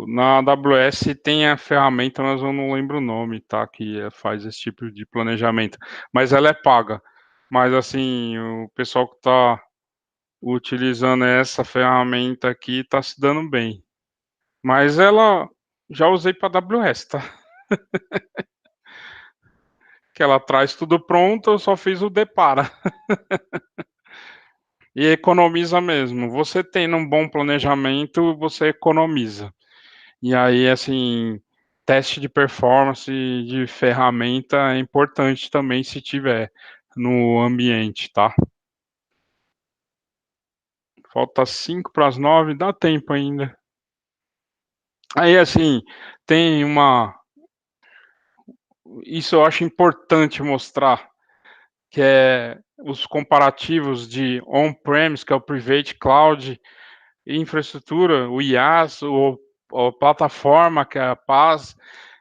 [SPEAKER 1] Na AWS tem a ferramenta, mas eu não lembro o nome, tá? Que faz esse tipo de planejamento. Mas ela é paga. Mas assim, o pessoal que está utilizando essa ferramenta aqui está se dando bem. Mas ela já usei para AWS, tá? Que ela traz tudo pronto, eu só fiz o depara. E economiza mesmo. Você tendo um bom planejamento, você economiza. E aí, assim, teste de performance de ferramenta é importante também se tiver no ambiente, tá? Falta 5 para as 9, dá tempo ainda. Aí, assim, tem uma. Isso eu acho importante mostrar, que é os comparativos de on-premise, que é o Private Cloud, infraestrutura, o IaaS, a plataforma, que é a PaaS,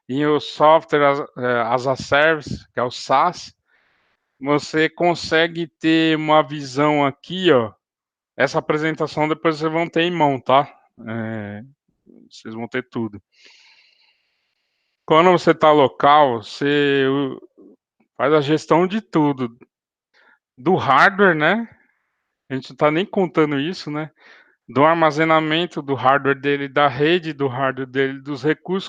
[SPEAKER 1] e o Software as a Service, que é o SaaS. Você consegue ter uma visão aqui, ó. Essa apresentação depois vocês vão ter em mão, tá? Vocês vão ter tudo. Quando você está local, você faz a gestão de tudo. Do hardware, né? A gente não está nem contando isso, né? Do armazenamento do hardware dele, da rede do hardware dele, dos recursos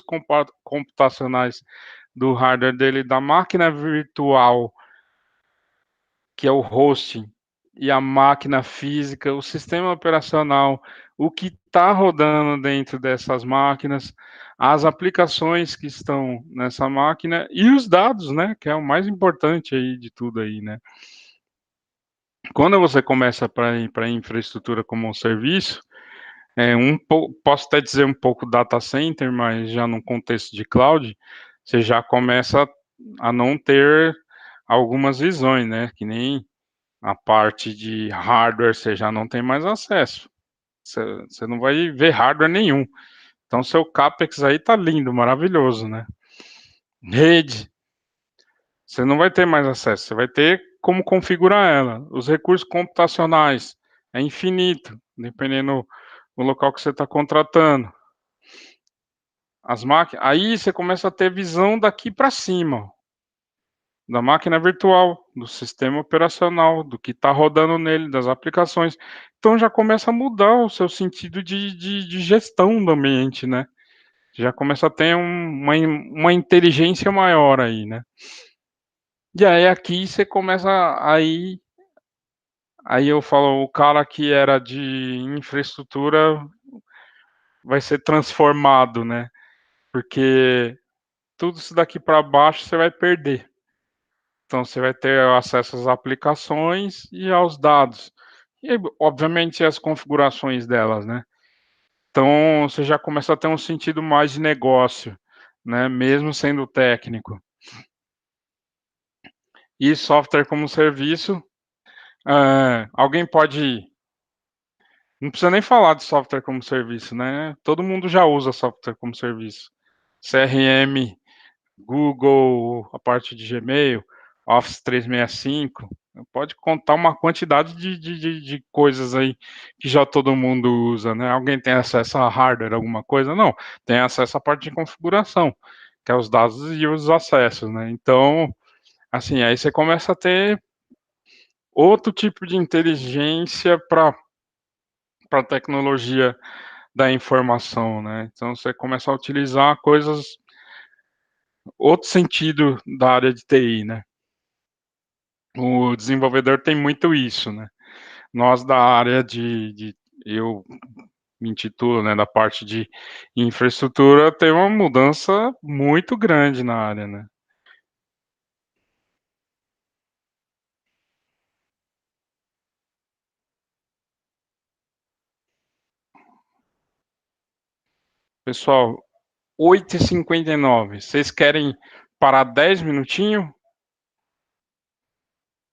[SPEAKER 1] computacionais do hardware dele, da máquina virtual, que é o hosting, e a máquina física, o sistema operacional, o que está rodando dentro dessas máquinas, as aplicações que estão nessa máquina e os dados, né? Que é o mais importante aí de tudo aí, né? Quando você começa para ir para infraestrutura como um serviço, posso até dizer um pouco data center, mas já no contexto de cloud, você já começa a não ter algumas visões, né? Que nem a parte de hardware você já não tem mais acesso. Você não vai ver hardware nenhum. Então seu CAPEX aí tá lindo, maravilhoso, né? Rede, você não vai ter mais acesso, você vai ter como configurar ela. Os recursos computacionais é infinito, dependendo do local que você está contratando. As máquinas, aí você começa a ter visão daqui para cima. da máquina virtual, do sistema operacional, do que está rodando nele, das aplicações. Então já começa a mudar o seu sentido de gestão do ambiente, né? Já começa a ter uma inteligência maior aí, né? E aí aqui você começa aí eu falo, o cara que era de infraestrutura vai ser transformado, né? Porque tudo isso daqui para baixo você vai perder. Então você vai ter acesso às aplicações e aos dados. E, obviamente, as configurações delas, né? Então você já começa a ter um sentido mais de negócio, né? Mesmo sendo técnico. E software como serviço, alguém pode. Não precisa nem falar de software como serviço, né? Todo mundo já usa software como serviço. CRM, Google, a parte de Gmail, Office 365, pode contar uma quantidade de coisas aí que já todo mundo usa, né? Alguém tem acesso a hardware, alguma coisa? Não, tem acesso à parte de configuração, que é os dados e os acessos, né? Então, assim, aí você começa a ter outro tipo de inteligência para a tecnologia da informação, né? Então você começa a utilizar coisas, outro sentido da área de TI, né? O desenvolvedor tem muito isso, né? Nós da área eu me intitulo, né, da parte de infraestrutura, tem uma mudança muito grande na área, né? Pessoal, 8h59, vocês querem parar 10 minutinhos?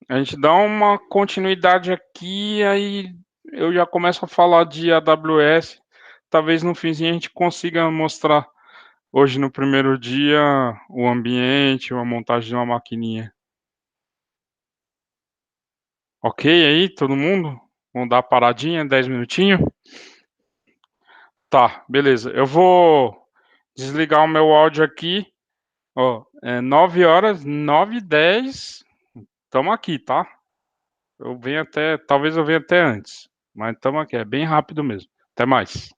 [SPEAKER 1] A gente dá uma continuidade aqui, aí eu já começo a falar de AWS. Talvez no finzinho a gente consiga mostrar hoje no primeiro dia o ambiente, uma montagem de uma maquininha. Ok aí, todo mundo? Vamos dar uma paradinha, 10 minutinhos? Tá, beleza. Eu vou desligar o meu áudio aqui. Ó, 9 horas, 9h10. Tamo aqui, tá? Talvez eu venha até antes. Mas tamo aqui, é bem rápido mesmo. Até mais.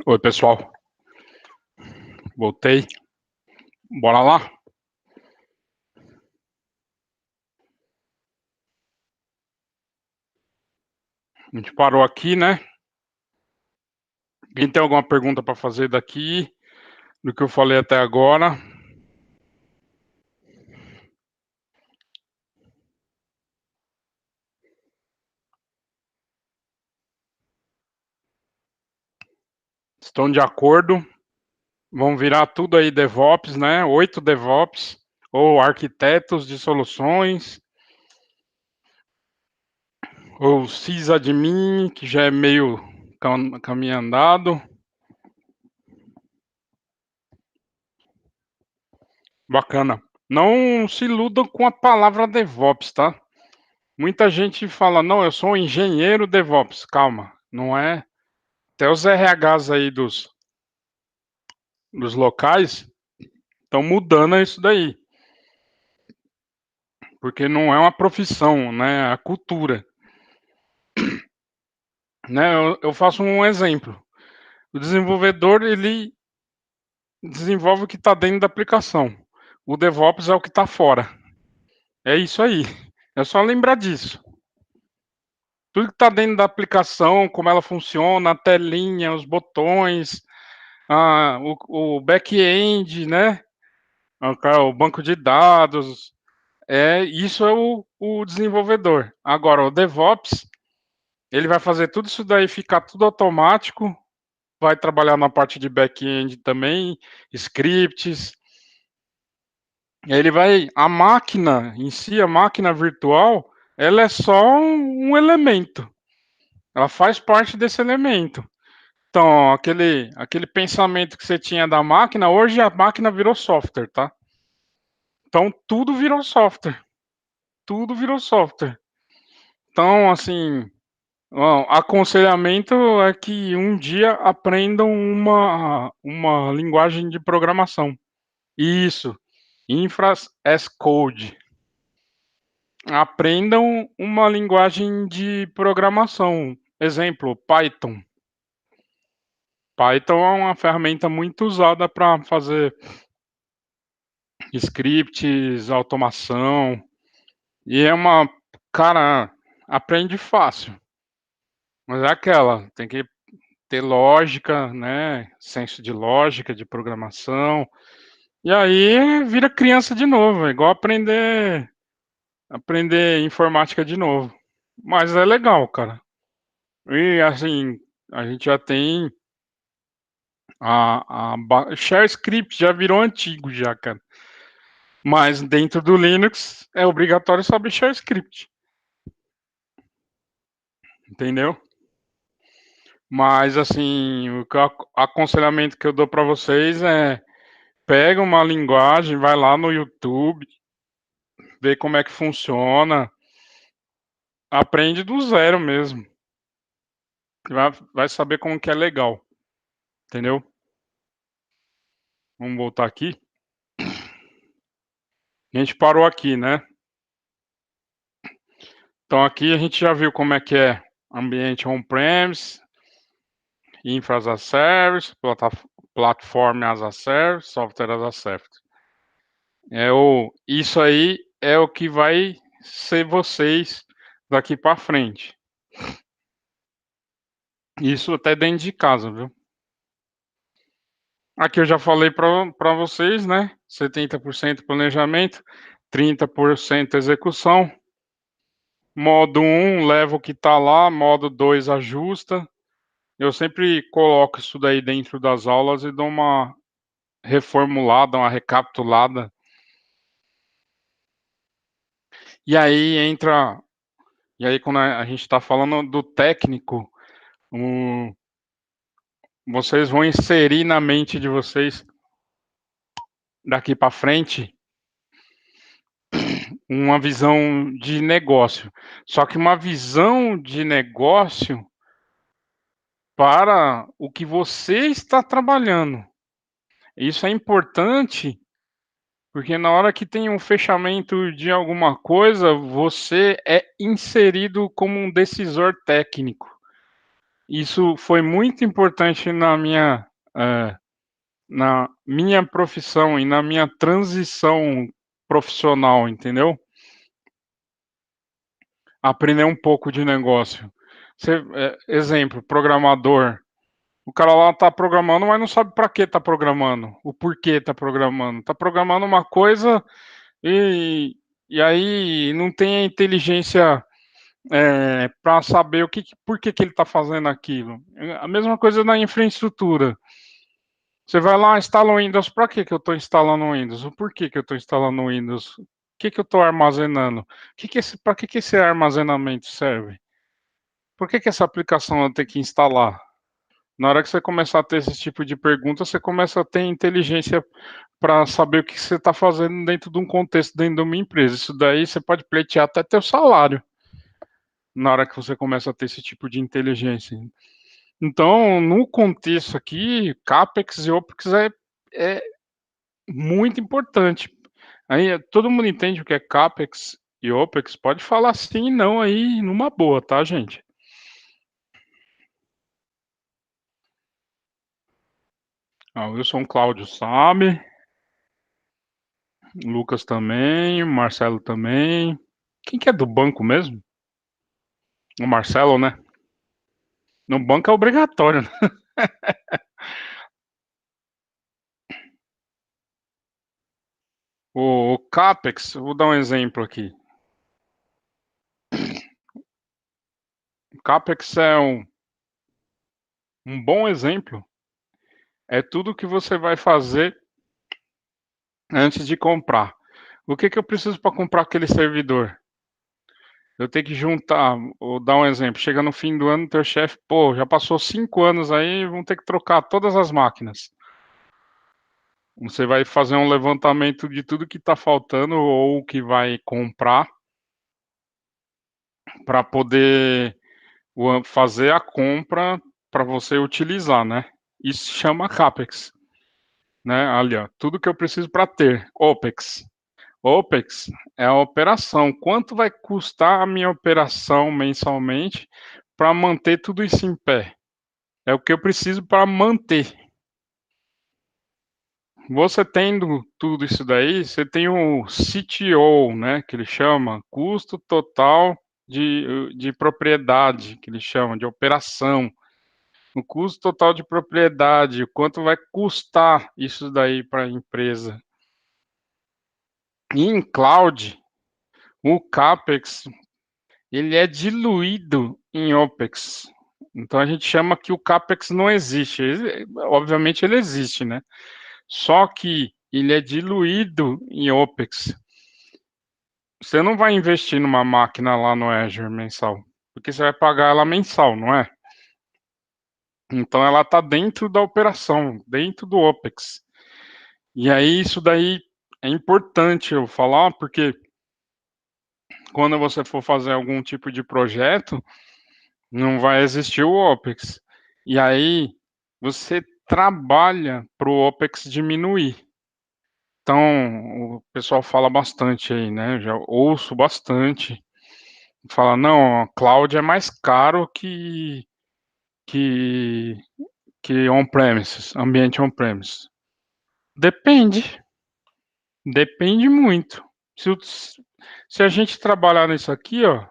[SPEAKER 1] Oi, pessoal. Voltei. Bora lá? A gente parou aqui, né? Quem tem alguma pergunta para fazer daqui, do que eu falei até agora? Estão de acordo? Vão virar tudo aí DevOps, né? 8 DevOps, ou arquitetos de soluções, ou sysadmin, que já é meio caminho andado. Bacana. Não se iludam com a palavra DevOps, tá? Muita gente fala, não, eu sou um engenheiro DevOps. Calma, não é. Até os RHs aí dos locais estão mudando isso daí. Porque não é uma profissão, né? É a cultura. Né? Eu faço um exemplo. O desenvolvedor, ele desenvolve o que está dentro da aplicação. O DevOps é o que está fora. É isso aí. É só lembrar disso. Tudo que está dentro da aplicação, como ela funciona, a telinha, os botões, o back-end, né? O banco de dados. Isso é o desenvolvedor. Agora, o DevOps, ele vai fazer tudo isso daí ficar tudo automático, vai trabalhar na parte de back-end também, scripts. A máquina em si, a máquina virtual, ela é só um elemento. Ela faz parte desse elemento. Então, aquele pensamento que você tinha da máquina, hoje a máquina virou software, tá? Então, tudo virou software. Tudo virou software. Então, assim, aconselhamento é que um dia aprendam uma linguagem de programação. Isso. Infra as Code. Aprendam uma linguagem de programação. Exemplo, Python. Python é uma ferramenta muito usada para fazer scripts, automação. E cara, aprende fácil. Mas é aquela, tem que ter lógica, né? Senso de lógica, de programação. E aí vira criança de novo, é igual aprender informática de novo. Mas é legal, cara. E assim, a gente já tem Share Script já virou antigo já, cara. Mas dentro do Linux é obrigatório saber Share Script. Entendeu? Mas assim, aconselhamento que eu dou para vocês é pega uma linguagem, vai lá no YouTube, vê como é que funciona, aprende do zero mesmo. Vai saber como que é legal. Entendeu? Vamos voltar aqui. A gente parou aqui, né? Então aqui a gente já viu como é que é ambiente on-premise, infra as a service, platform as a service, software as a service. Isso aí é o que vai ser vocês daqui para frente. Isso até dentro de casa, viu? Aqui eu já falei para vocês, né? 70% planejamento, 30% execução. Modo 1 leva o que está lá, modo 2 ajusta. Eu sempre coloco isso daí dentro das aulas e dou uma reformulada, uma recapitulada. E aí quando a gente está falando do técnico, vocês vão inserir na mente de vocês daqui para frente uma visão de negócio. Só que uma visão de negócio para o que você está trabalhando. Isso é importante porque na hora que tem um fechamento de alguma coisa, você é inserido como um decisor técnico. isso foi muito importante na minha profissão e na minha transição profissional, entendeu? Aprender um pouco de negócio. Exemplo, programador. O cara lá tá programando, mas não sabe para que tá programando, o porquê tá programando. Tá programando uma coisa e aí não tem a inteligência para saber por que ele está fazendo aquilo. A mesma coisa na infraestrutura. Você vai lá, instala o Windows. Para que eu estou instalando o Windows? O porquê que eu estou instalando o Windows? O que eu estou armazenando? Para que esse armazenamento serve? Por que essa aplicação eu tenho que instalar? Na hora que você começar a ter esse tipo de pergunta, você começa a ter inteligência para saber o que você está fazendo dentro de um contexto, dentro de uma empresa. Isso daí você pode pleitear até teu salário na hora que você começa a ter esse tipo de inteligência. Então, no contexto aqui, CAPEX e OPEX é muito importante. Aí todo mundo entende o que é CAPEX e OPEX, pode falar sim e não aí numa boa, tá, gente? O Wilson Cláudio sabe, Lucas também, Marcelo também. Quem que é do banco mesmo? O Marcelo, né? No banco é obrigatório, né? O CAPEX, vou dar um exemplo aqui. O CAPEX é um bom exemplo. É tudo que você vai fazer antes de comprar. O que eu preciso para comprar aquele servidor? Eu tenho que juntar, vou dar um exemplo. Chega no fim do ano, teu chefe, pô, já passou 5 anos aí, vão ter que trocar todas as máquinas. Você vai fazer um levantamento de tudo que está faltando ou que vai comprar para poder fazer a compra para você utilizar, né? Isso se chama CAPEX, né? Ali, ó, tudo que eu preciso para ter. OPEX. OPEX é a operação. Quanto vai custar a minha operação mensalmente para manter tudo isso em pé? É o que eu preciso para manter. Você tendo tudo isso daí, você tem o CTO, né, que ele chama, custo total de propriedade, que ele chama, de operação. O custo total de propriedade, quanto vai custar isso daí para a empresa. E em cloud, o CAPEX, ele é diluído em OPEX. Então a gente chama que o CAPEX não existe. Obviamente ele existe, né? Só que ele é diluído em OPEX. Você não vai investir numa máquina lá no Azure mensal, porque você vai pagar ela mensal, não é? Então ela está dentro da operação, dentro do OPEX. E aí isso daí é importante eu falar, porque quando você for fazer algum tipo de projeto, não vai existir o OPEX. E aí você trabalha para o OPEX diminuir. Então, o pessoal fala bastante aí, né? Eu já ouço bastante. Fala, não, cloud é mais caro que, que on-premises, ambiente on-premises. Depende. Depende muito. Se a gente trabalhar nisso aqui, ó,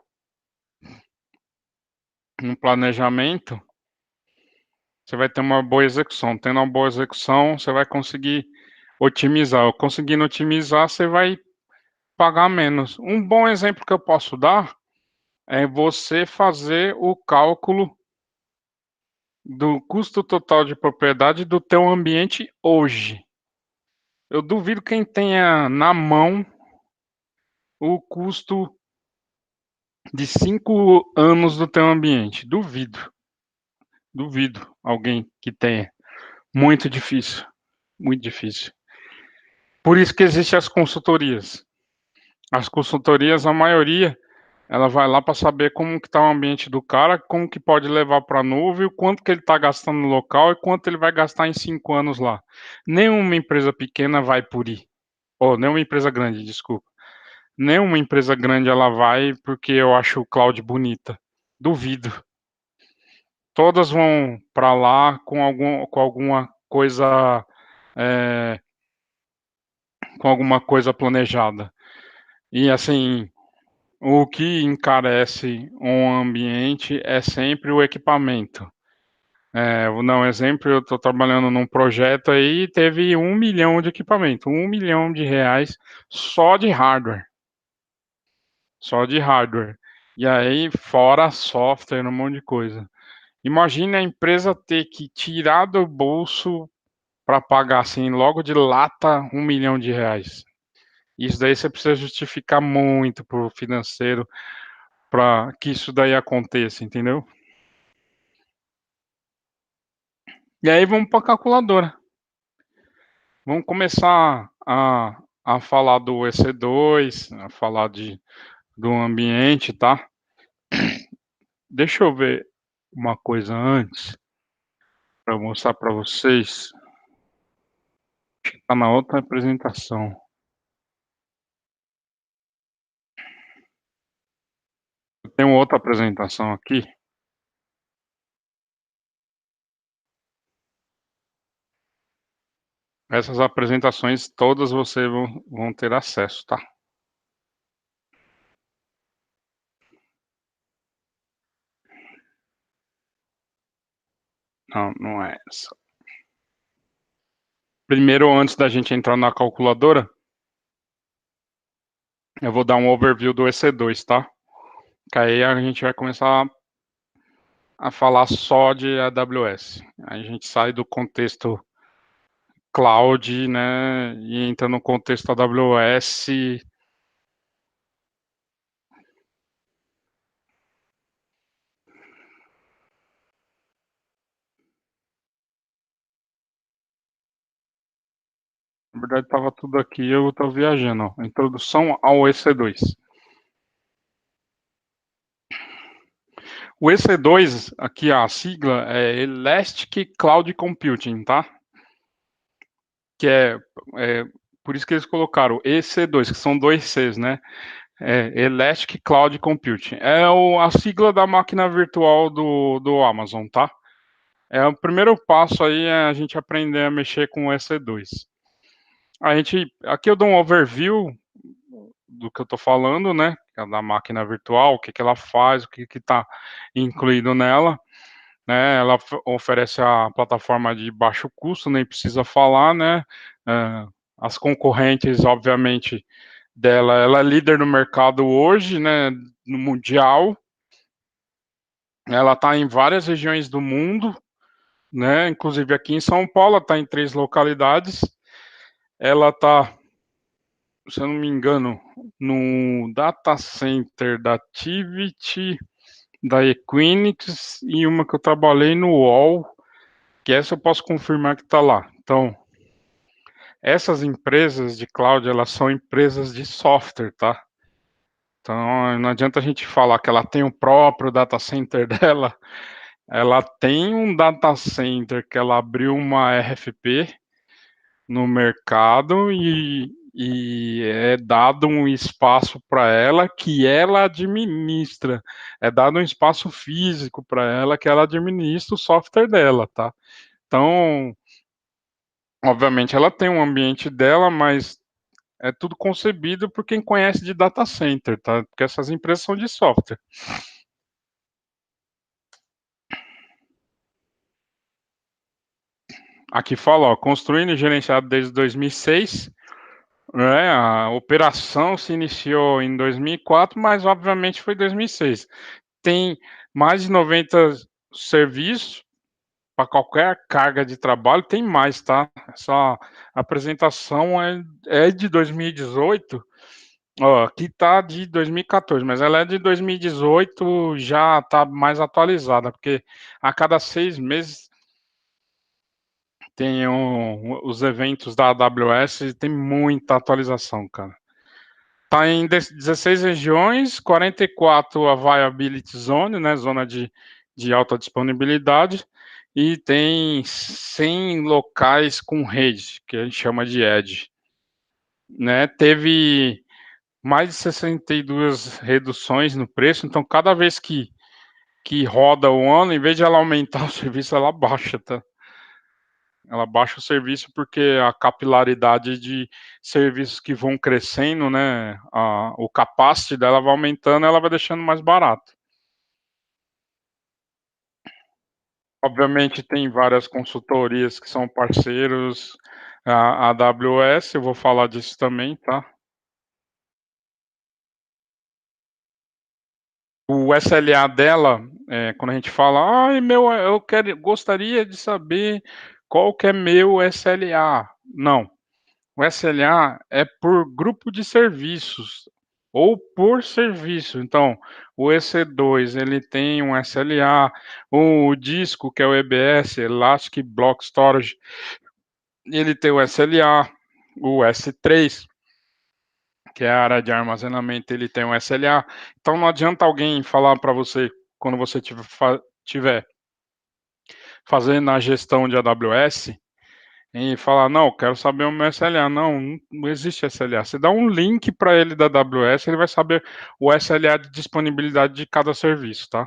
[SPEAKER 1] no planejamento, você vai ter uma boa execução. Tendo uma boa execução, você vai conseguir otimizar. Conseguindo otimizar, você vai pagar menos. Um bom exemplo que eu posso dar é você fazer o cálculo do custo total de propriedade do teu ambiente hoje. Eu duvido quem tenha na mão o custo de 5 anos do teu ambiente. Duvido. Duvido alguém que tenha. Muito difícil. Muito difícil. Por isso que existem as consultorias. As consultorias, a maioria, ela vai lá para saber como que está o ambiente do cara, como que pode levar para a nuvem, o quanto que ele está gastando no local e quanto ele vai gastar em 5 anos lá. Nenhuma empresa pequena vai por ir. Ou nenhuma empresa grande, desculpa. Nenhuma empresa grande ela vai porque eu acho o cloud bonita. Duvido. todas vão para lá com alguma coisa com alguma coisa planejada. E assim, o que encarece um ambiente é sempre o equipamento. Vou dar um exemplo, eu estou trabalhando num projeto aí, teve 1 milhão de equipamento, 1 milhão de reais só de hardware. Só de hardware. E aí, fora software, um monte de coisa. Imagina a empresa ter que tirar do bolso para pagar assim, logo de lata, 1 milhão de reais. Isso daí você precisa justificar muito para o financeiro para que isso daí aconteça, entendeu? E aí vamos para a calculadora. Vamos começar a falar do EC2, a falar do ambiente, tá? Deixa eu ver uma coisa antes para mostrar para vocês. Está na outra apresentação. Eu tenho outra apresentação aqui. Essas apresentações todas vocês vão ter acesso, tá? Não, não é essa. Primeiro, antes da gente entrar na calculadora, eu vou dar um overview do EC2, tá? Que aí a gente vai começar a falar só de AWS. Aí a gente sai do contexto cloud, né, e entra no contexto AWS. Na verdade, estava tudo aqui, eu estou viajando. Ó. Introdução ao EC2. O EC2, aqui a sigla é Elastic Cloud Computing, tá? Que é por isso que eles colocaram EC2, que são 2 Cs, né? Elastic Cloud Computing. É a sigla da máquina virtual do Amazon, tá? O primeiro passo aí é a gente aprender a mexer com o EC2. Aqui eu dou um overview do que eu estou falando, né? Da máquina virtual, o que ela faz, o que está incluído nela. Né? Ela oferece a plataforma de baixo custo, nem precisa falar, né? As concorrentes, obviamente, dela, ela é líder no mercado hoje, né? No mundial. Ela está em várias regiões do mundo, né? Inclusive aqui em São Paulo, está em 3 localidades. Ela está, se eu não me engano, no data center da Tivity, da Equinix e uma que eu trabalhei no UOL, que essa eu posso confirmar que está lá. Então, essas empresas de cloud, elas são empresas de software, tá? Então, não adianta a gente falar que ela tem o próprio data center dela. Ela tem um data center que ela abriu uma RFP no mercado e é dado um espaço para ela que ela administra. É dado um espaço físico para ela que ela administra o software dela, tá? Então, obviamente, ela tem um ambiente dela, mas é tudo concebido por quem conhece de data center, tá? Porque essas empresas são de software. Aqui fala, ó, construído e gerenciado desde 2006, né? A operação se iniciou em 2004, mas obviamente foi 2006. Tem mais de 90 serviços para qualquer carga de trabalho, tem mais, tá? Essa apresentação é de 2018. Ó, aqui tá de 2014, mas ela é de 2018, já tá mais atualizada, porque a cada 6 meses tem os eventos da AWS e tem muita atualização, cara. Tá em 16 regiões, 44 a Viability Zone, né, zona de alta disponibilidade, e tem 100 locais com rede, que a gente chama de Edge. Né, teve mais de 62 reduções no preço, então cada vez que que roda o ano, em vez de ela aumentar o serviço, ela baixa, tá? Ela baixa o serviço porque a capilaridade de serviços que vão crescendo, né? O capacity dela vai aumentando, ela vai deixando mais barato. Obviamente tem várias consultorias que são parceiros, a AWS, eu vou falar disso também, tá? O SLA dela, quando a gente fala, ai meu, gostaria de saber qual que é meu SLA. Não, o SLA é por grupo de serviços ou por serviço. Então, o EC2 ele tem um SLA, o disco que é o EBS, Elastic Block Storage, ele tem o SLA, o S3 que é a área de armazenamento, ele tem um SLA. Então não adianta alguém falar para você, quando você tiver fazendo a gestão de AWS, e falar, não, quero saber o meu SLA. Não existe SLA. Você dá um link para ele da AWS, ele vai saber o SLA de disponibilidade de cada serviço, tá?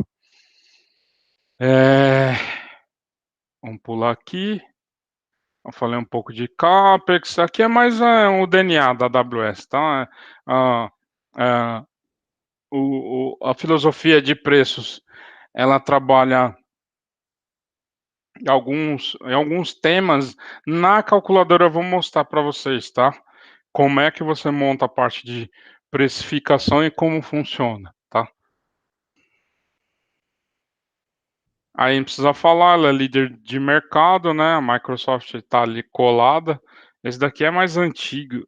[SPEAKER 1] Vamos pular aqui. Eu falei um pouco de CAPEX. Aqui é mais o DNA da AWS, tá? É, a filosofia de preços, ela trabalha em alguns temas. Na calculadora eu vou mostrar para vocês, tá? Como é que você monta a parte de precificação e como funciona, tá? Aí não precisa falar, ela é líder de mercado, né? A Microsoft está ali colada. Esse daqui é mais antigo,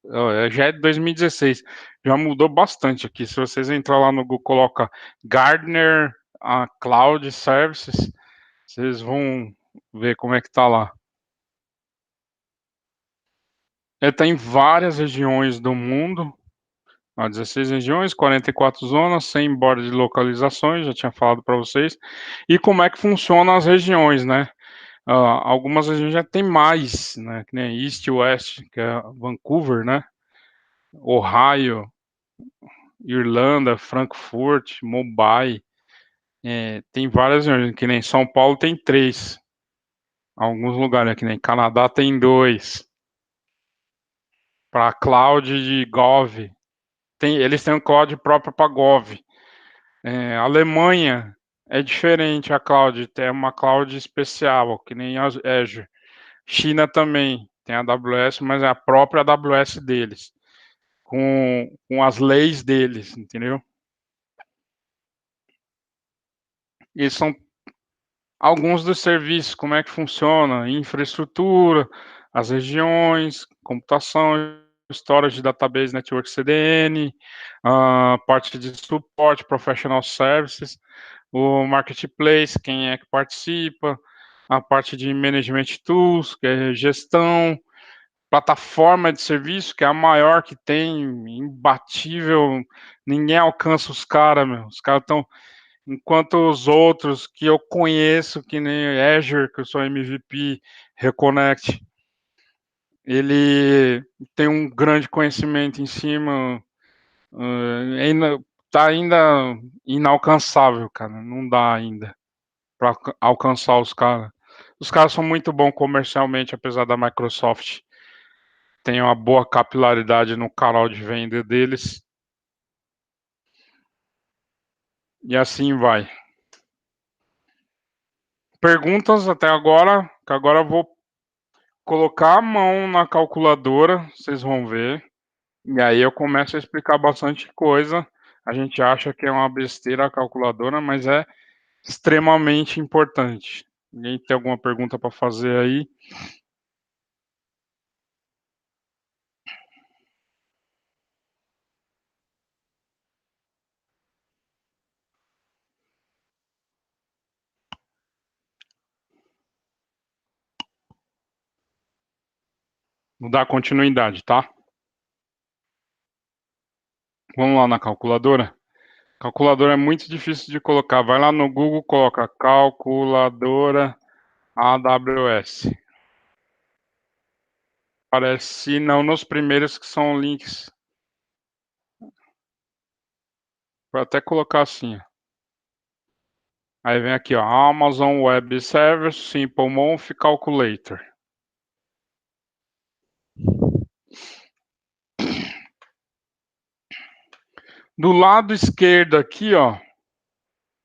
[SPEAKER 1] já é de 2016. Já mudou bastante aqui. Se vocês entrar lá no Google, coloca Gartner Cloud Services, vocês vão ver como é que tá lá. Ele está em várias regiões do mundo, 16 regiões, 44 zonas, 100 bordas de localizações, já tinha falado para vocês. E como é que funcionam as regiões, né? Algumas regiões já tem mais, né? Que nem East e West, que é Vancouver, né? Ohio, Irlanda, Frankfurt, Mumbai. Tem várias regiões, que nem São Paulo tem 3. Alguns lugares, né? Que nem Canadá tem 2. Para cloud de Gov. Eles têm um cloud próprio para Gov. Alemanha é diferente a cloud, tem uma cloud especial, que nem a Azure. China também tem a AWS, mas é a própria AWS deles, com as leis deles, entendeu? E são alguns dos serviços, como é que funciona, infraestrutura, as regiões, computação, storage, database, network CDN, a parte de suporte, professional services, o marketplace, quem é que participa, a parte de management tools, que é gestão, plataforma de serviço, que é a maior que tem, imbatível, ninguém alcança os caras, meu. Os caras estão. Enquanto os outros que eu conheço, que nem Azure, que eu sou MVP, Reconnect, ele tem um grande conhecimento em cima, tá ainda inalcançável, cara. Não dá ainda para alcançar os caras. Os caras são muito bons comercialmente, apesar da Microsoft ter uma boa capilaridade no canal de venda deles. E assim vai. Perguntas até agora, que agora eu vou colocar a mão na calculadora, vocês vão ver. E aí eu começo a explicar bastante coisa. A gente acha que é uma besteira a calculadora, mas é extremamente importante. Alguém tem alguma pergunta para fazer aí? Vou dar continuidade, tá? Vamos lá na calculadora. Calculadora é muito difícil de colocar. Vai lá no Google, coloca calculadora AWS. Aparece não nos primeiros que são links. Vou até colocar assim. Aí vem aqui, ó, Amazon Web Service, Simple Month Calculator. Do lado esquerdo aqui, ó,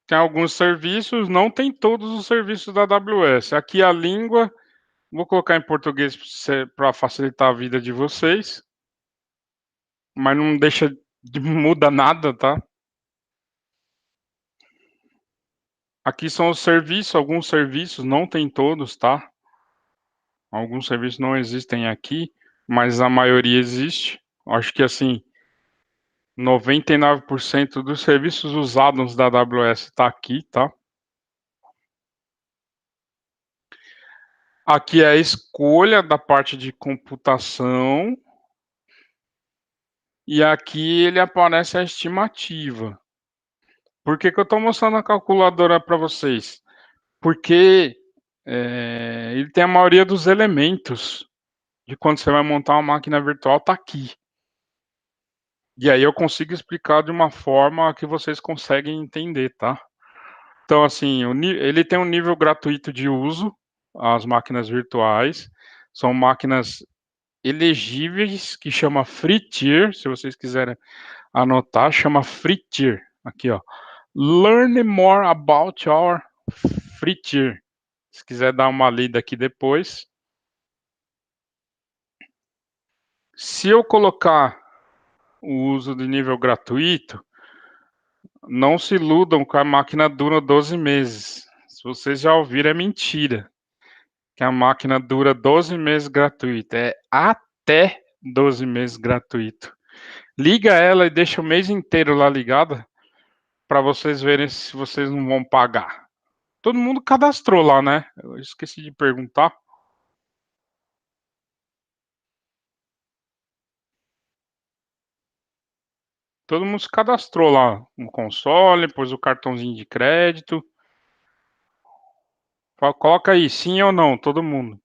[SPEAKER 1] tem alguns serviços, não tem todos os serviços da AWS. Aqui a língua, vou colocar em português para facilitar a vida de vocês, mas não deixa de muda nada, tá? Aqui são os serviços, alguns serviços, não tem todos, tá? Alguns serviços não existem aqui, mas a maioria existe. Acho que assim, 99% dos serviços usados da AWS está aqui, tá? Aqui é a escolha da parte de computação. E aqui ele aparece a estimativa. Por que eu estou mostrando a calculadora para vocês? Porque ele tem a maioria dos elementos de quando você vai montar uma máquina virtual, está aqui. E aí eu consigo explicar de uma forma que vocês conseguem entender, tá? Então, assim, ele tem um nível gratuito de uso, as máquinas virtuais. São máquinas elegíveis, que chama Free Tier, se vocês quiserem anotar, chama Free Tier. Aqui, ó. Learn more about our Free Tier. Se quiser dar uma lida aqui depois. Se eu colocar o uso de nível gratuito, não se iludam que a máquina dura 12 meses. Se vocês já ouviram, é mentira. Que a máquina dura 12 meses gratuito. É até 12 meses gratuito. Liga ela e deixa o mês inteiro lá ligada para vocês verem se vocês não vão pagar. Todo mundo cadastrou lá, né? Eu esqueci de perguntar. Todo mundo se cadastrou lá no console, pôs o cartãozinho de crédito. Coloca aí, sim ou não, todo mundo.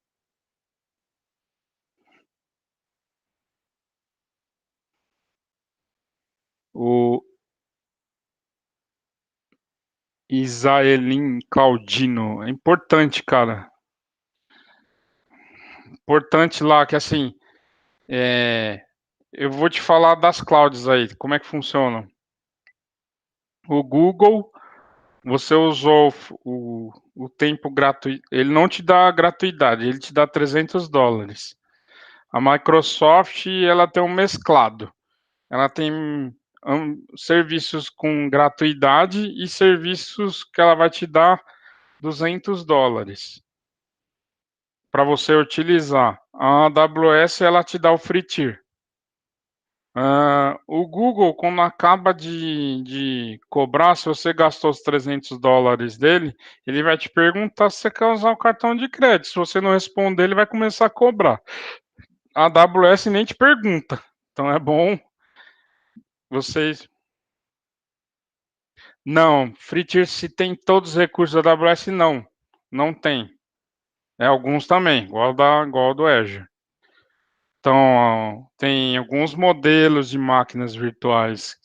[SPEAKER 1] O Isaelin Claudino. É importante, cara. Importante lá que assim, eu vou te falar das clouds aí, como é que funciona. O Google, você usou o tempo gratuito, ele não te dá gratuidade, ele te dá $300. A Microsoft, ela tem um mesclado. Ela tem serviços com gratuidade e serviços que ela vai te dar $200 para você utilizar. A AWS, ela te dá o free tier. O Google, quando acaba de cobrar, se você gastou os $300 dele, ele vai te perguntar se você quer usar o cartão de crédito. Se você não responder, ele vai começar a cobrar. A AWS nem te pergunta. Então é bom vocês. Não, free tier se tem todos os recursos da AWS, não. Não tem. É alguns também, igual do Azure. Então, tem alguns modelos de máquinas virtuais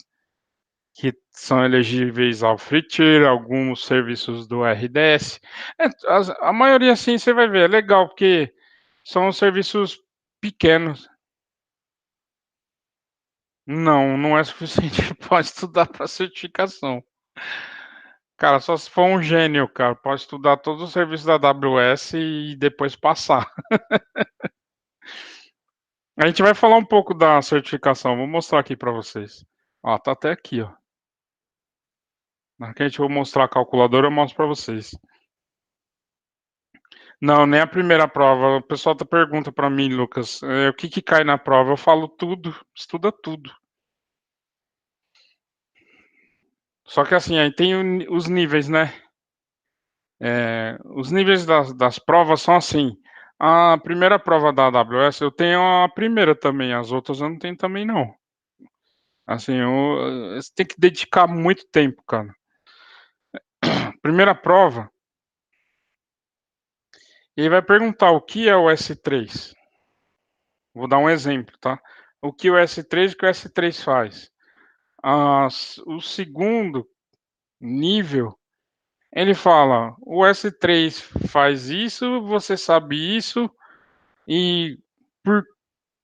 [SPEAKER 1] que são elegíveis ao free tier, alguns serviços do RDS. A maioria, sim, você vai ver, é legal, porque são serviços pequenos. Não, não é suficiente para estudar para certificação. Cara, só se for um gênio, cara, pode estudar todos os serviços da AWS e depois passar. A gente vai falar um pouco da certificação, vou mostrar aqui para vocês. Ó, tá até aqui, ó. Na que a gente vai mostrar a calculadora, eu mostro para vocês. Não, nem a primeira prova. O pessoal pergunta para mim, Lucas, o que cai na prova? Eu falo tudo, estuda tudo. Só que assim, aí tem os níveis, né? Os níveis das provas são assim. A primeira prova da AWS, eu tenho a primeira também, as outras eu não tenho também não. Assim, você tem que dedicar muito tempo, cara. Primeira prova, ele vai perguntar o que é o S3. Vou dar um exemplo, tá? O que o S3 e o que o S3 faz. O segundo nível Ele fala, o S3 faz isso, você sabe isso, e por,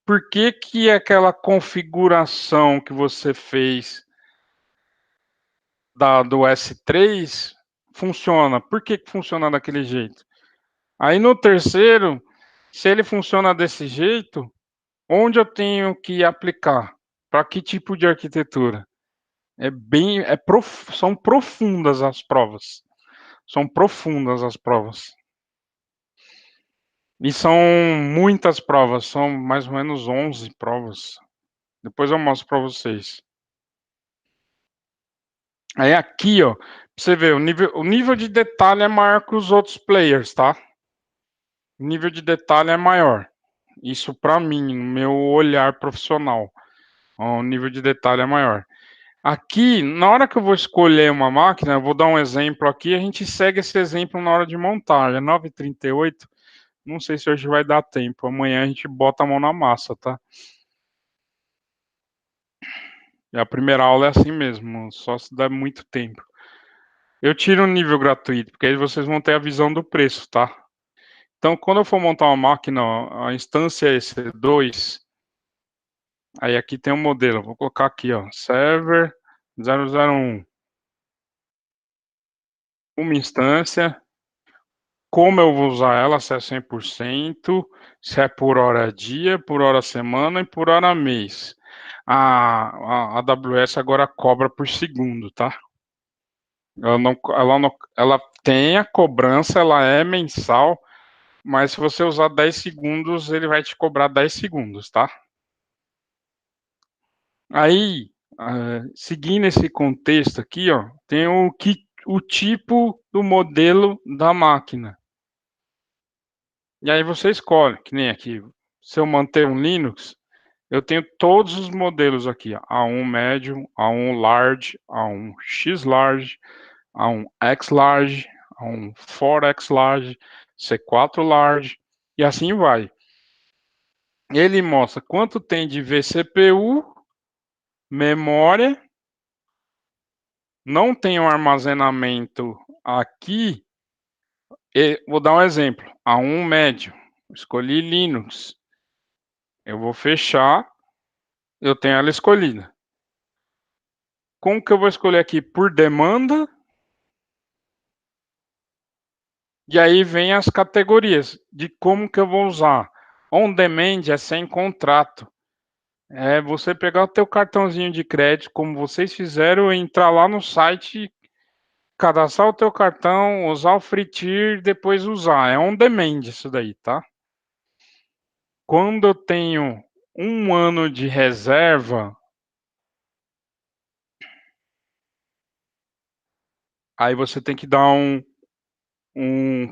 [SPEAKER 1] por que que aquela configuração que você fez do S3 funciona? Por que que funciona daquele jeito? Aí no terceiro, se ele funciona desse jeito, onde eu tenho que aplicar? Para que tipo de arquitetura? São profundas as provas. São profundas as provas. E são muitas provas, são mais ou menos 11 provas. Depois eu mostro para vocês. Aí aqui, ó, pra você ver, o nível de detalhe é maior que os outros players, tá? O nível de detalhe é maior. Isso para mim, no meu olhar profissional. Ó, o nível de detalhe é maior. Aqui, na hora que eu vou escolher uma máquina, eu vou dar um exemplo aqui, a gente segue esse exemplo na hora de montar. É 9h38, não sei se hoje vai dar tempo. Amanhã a gente bota a mão na massa, tá? E a primeira aula é assim mesmo, só se dá muito tempo. Eu tiro o nível gratuito, porque aí vocês vão ter a visão do preço, tá? Então, quando eu for montar uma máquina, ó, a instância é EC2, aí aqui tem um modelo, vou colocar aqui, ó, server 001. Uma instância, como eu vou usar ela, se é 100%, se é por hora dia, por hora semana e por hora mês. A AWS agora cobra por segundo, tá? Ela tem a cobrança, ela é mensal, mas se você usar 10 segundos, ele vai te cobrar 10 segundos, tá? Aí, seguindo esse contexto aqui, ó, tem o tipo do modelo da máquina. E aí você escolhe, que nem aqui. Se eu manter um Linux, eu tenho todos os modelos aqui, ó, A1 médio, A1 large, A1 X large, A1 X large, A1 4X large, C4 large, e assim vai. Ele mostra quanto tem de vCPU, memória, não tem um armazenamento aqui. Vou dar um exemplo. A1 médio, escolhi Linux. Eu vou fechar, eu tenho ela escolhida. Como que eu vou escolher aqui? Por demanda. E aí vem as categorias de como que eu vou usar. On demand é sem contrato. É você pegar o teu cartãozinho de crédito, como vocês fizeram, entrar lá no site, cadastrar o teu cartão, usar o free tier, depois usar. É on demand isso daí, tá? Quando eu tenho um ano de reserva, aí você tem que dar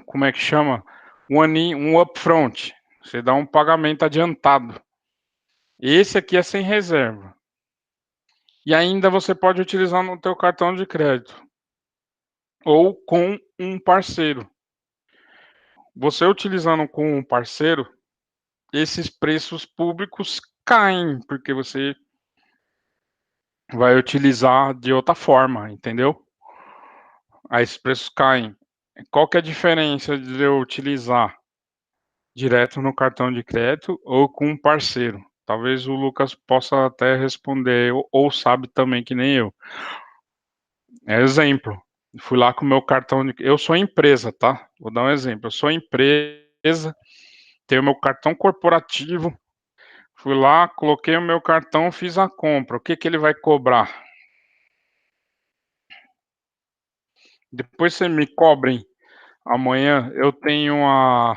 [SPEAKER 1] como é que chama? Um upfront. Você dá um pagamento adiantado. Esse aqui é sem reserva. E ainda você pode utilizar no teu cartão de crédito ou com um parceiro. Você utilizando com um parceiro, esses preços públicos caem, porque você vai utilizar de outra forma, entendeu? Aí esses preços caem. Qual que é a diferença de eu utilizar direto no cartão de crédito ou com um parceiro? Talvez o Lucas possa até responder, ou sabe também que nem eu. Exemplo, fui lá com o meu cartão de... Eu sou empresa, tá? Vou dar um exemplo. Eu sou empresa, tenho meu cartão corporativo, fui lá, coloquei o meu cartão, fiz a compra. O que que ele vai cobrar? Depois você me cobrem amanhã, eu tenho a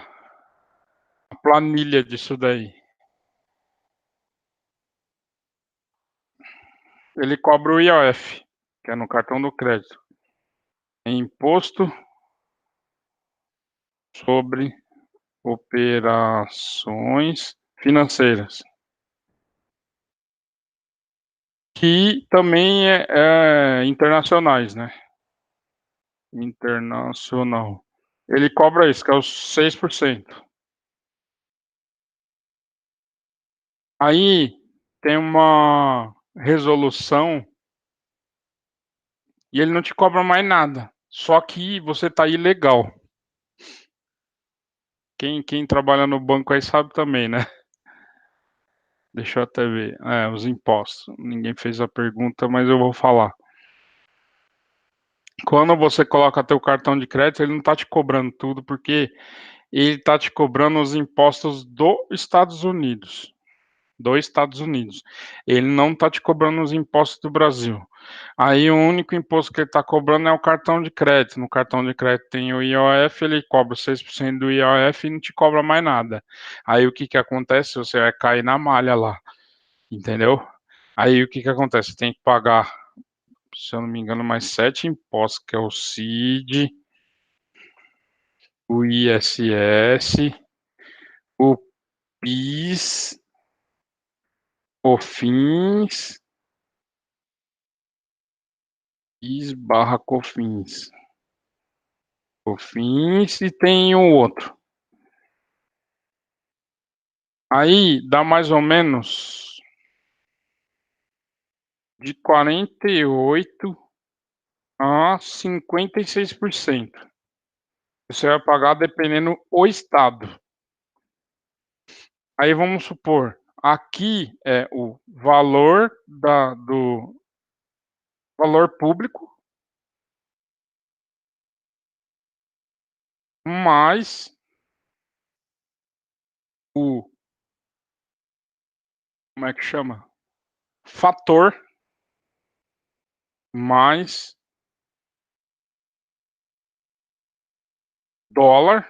[SPEAKER 1] planilha disso daí. Ele cobra o IOF, que é no cartão do crédito. Imposto sobre operações financeiras. Que também é internacionais, né? Internacional. Ele cobra isso, que é os 6%. Aí tem uma resolução e ele não te cobra mais nada. Só que você tá ilegal. Quem trabalha no banco aí sabe também, né? Deixa eu até ver. Os impostos. Ninguém fez a pergunta, mas eu vou falar. Quando você coloca teu cartão de crédito, ele não tá te cobrando tudo, porque ele tá te cobrando os impostos dos Estados Unidos. Dos Estados Unidos. Ele não tá te cobrando os impostos do Brasil. Aí o único imposto que ele tá cobrando é o cartão de crédito. No cartão de crédito tem o IOF, ele cobra 6% do IOF e não te cobra mais nada. Aí o que que acontece? Você vai cair na malha lá, entendeu? Aí o que que acontece? Você tem que pagar, se eu não me engano, mais 7 impostos, que é o CID, o ISS, o PIS, COFINS, PIS/COFINS. COFINS e tem o outro. Aí dá mais ou menos de 48 a 56%. Você vai pagar dependendo o estado. Aí vamos supor, aqui é o valor do valor público mais o, como é que chama? Fator mais dólar,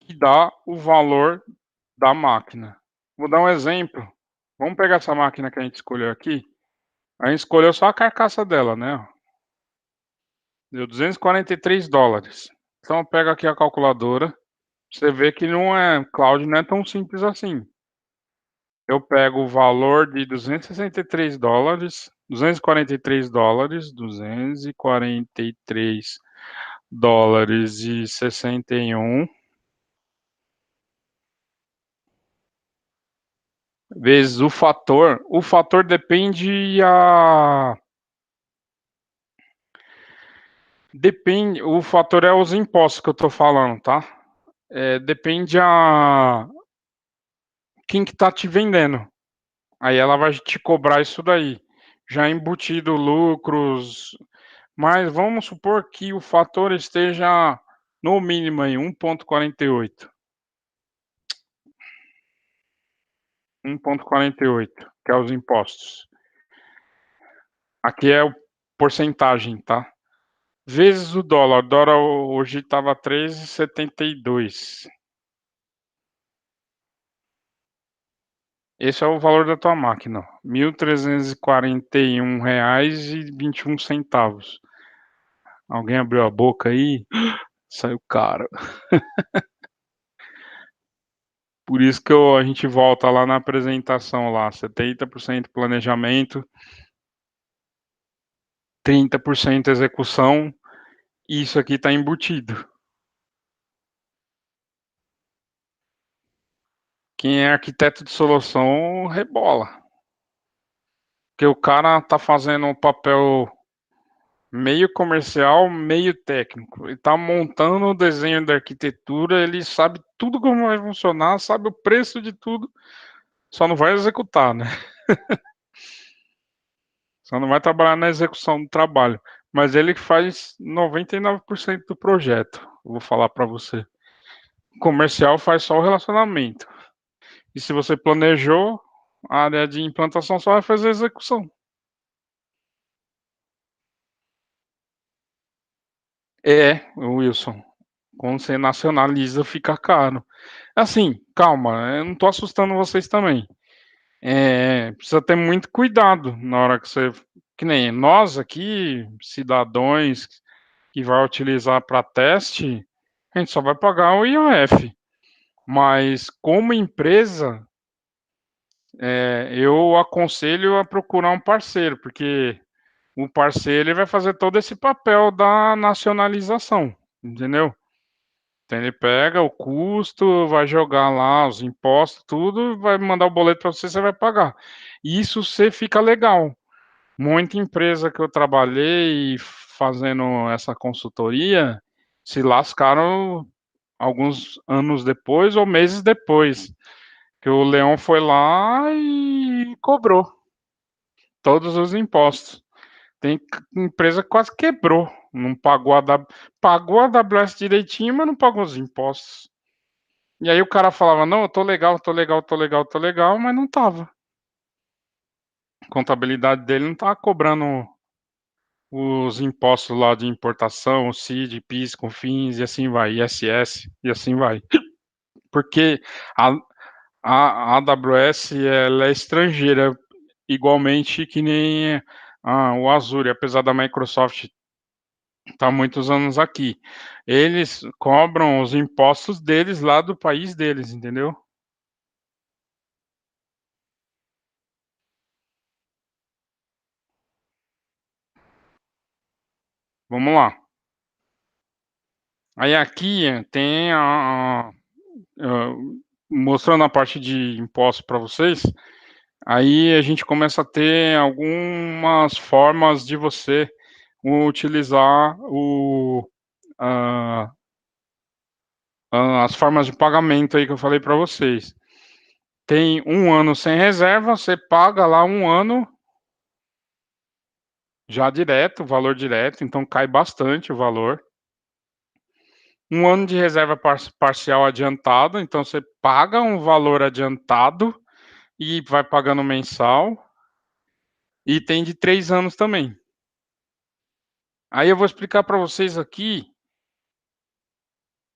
[SPEAKER 1] que dá o valor da máquina. Vou dar um exemplo. Vamos pegar essa máquina que a gente escolheu aqui. A gente escolheu só a carcaça dela, né? Deu $243. Então pega aqui a calculadora. Você vê que não é, cloud não é tão simples assim. Eu pego o valor de $263, $243, $243,61 vezes o fator. O fator depende, o fator é os impostos que eu tô falando, tá? Depende quem que tá te vendendo. Aí ela vai te cobrar isso daí. Já embutido lucros, mas vamos supor que o fator esteja no mínimo aí 1,48. 1,48, que é os impostos. Aqui é o porcentagem, tá? Vezes o dólar. O dólar hoje estava 13,72. Esse é o valor da tua máquina, R$ 1.341,21. Alguém abriu a boca aí? Saiu caro. Por isso que a gente volta lá na apresentação lá, 70% planejamento, 30% execução, e isso aqui está embutido. Quem é arquiteto de solução rebola. Porque o cara tá fazendo um papel meio comercial, meio técnico. Ele tá montando o desenho da arquitetura, ele sabe tudo como vai funcionar, sabe o preço de tudo, só não vai executar, né? Só não vai trabalhar na execução do trabalho. Mas ele faz 99% do projeto, eu vou falar para você. O comercial faz só o relacionamento. E se você planejou, a área de implantação só vai fazer a execução. Wilson. Quando você nacionaliza, fica caro. Assim, calma, eu não tô assustando vocês também. Precisa ter muito cuidado na hora que você. Que nem nós aqui, cidadãos que vai utilizar para teste, a gente só vai pagar o IOF. Mas como empresa, eu aconselho a procurar um parceiro, porque o parceiro ele vai fazer todo esse papel da nacionalização, entendeu? Então ele pega o custo, vai jogar lá os impostos, tudo, vai mandar o boleto para você, você vai pagar. Isso você fica legal. Muita empresa que eu trabalhei fazendo essa consultoria se lascaram alguns anos depois ou meses depois, que o Leão foi lá e cobrou todos os impostos. Tem empresa que quase quebrou, não pagou pagou a AWS direitinho, mas não pagou os impostos. E aí o cara falava, não, eu tô legal, tô legal, tô legal, tô legal, mas não tava. A contabilidade dele não tava cobrando os impostos lá de importação, o CID, PIS, COFINS e assim vai, ISS e assim vai. Porque a, a AWS ela é estrangeira, igualmente que nem o Azure, apesar da Microsoft estar muitos anos aqui. Eles cobram os impostos deles lá do país deles, entendeu? Vamos lá. Aí aqui tem mostrando a parte de impostos para vocês. Aí a gente começa a ter algumas formas de você utilizar as formas de pagamento aí que eu falei para vocês. Tem um ano sem reserva, você paga lá um ano já direto, o valor direto, então cai bastante o valor. Um ano de reserva parcial adiantado, então você paga um valor adiantado e vai pagando mensal. E tem de 3 anos também. Aí eu vou explicar para vocês aqui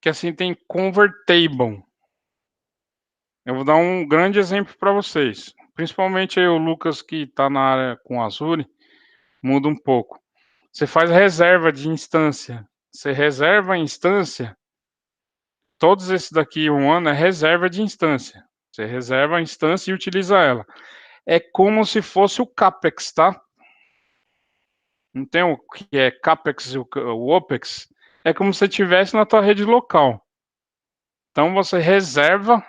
[SPEAKER 1] que assim tem convertible. Eu vou dar um grande exemplo para vocês. Principalmente aí o Lucas que está na área com Azure, muda um pouco. Você faz reserva de instância. Você reserva a instância. Todos esses daqui, um ano, é reserva de instância. Você reserva a instância e utiliza ela. É como se fosse o CAPEX, tá? Não tem o que é CAPEX e o OPEX? É como se você tivesse na tua rede local. Então você reserva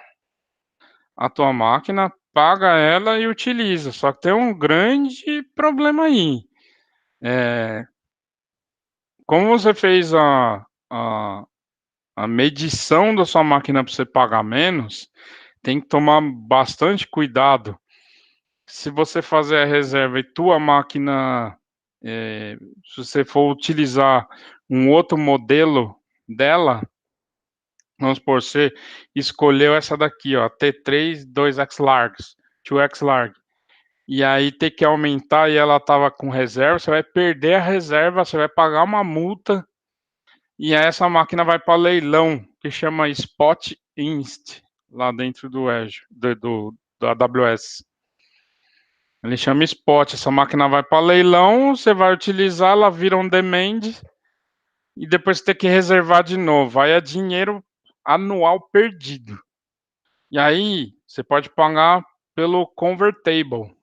[SPEAKER 1] a tua máquina, paga ela e utiliza. Só que tem um grande problema aí. Como você fez a medição da sua máquina para você pagar menos, tem que tomar bastante cuidado. Se você fazer a reserva e tua máquina, se você for utilizar um outro modelo dela, vamos supor, você escolheu essa daqui, ó, T3 2X Largs, 2X Larg, e aí ter que aumentar e ela estava com reserva, você vai perder a reserva, você vai pagar uma multa, e aí essa máquina vai para leilão, que chama Spot Inst, lá dentro do Azure, do AWS. Ele chama Spot, essa máquina vai para leilão, você vai utilizar, ela vira um demand, e depois você tem que reservar de novo, aí é dinheiro anual perdido. E aí, você pode pagar pelo convertible.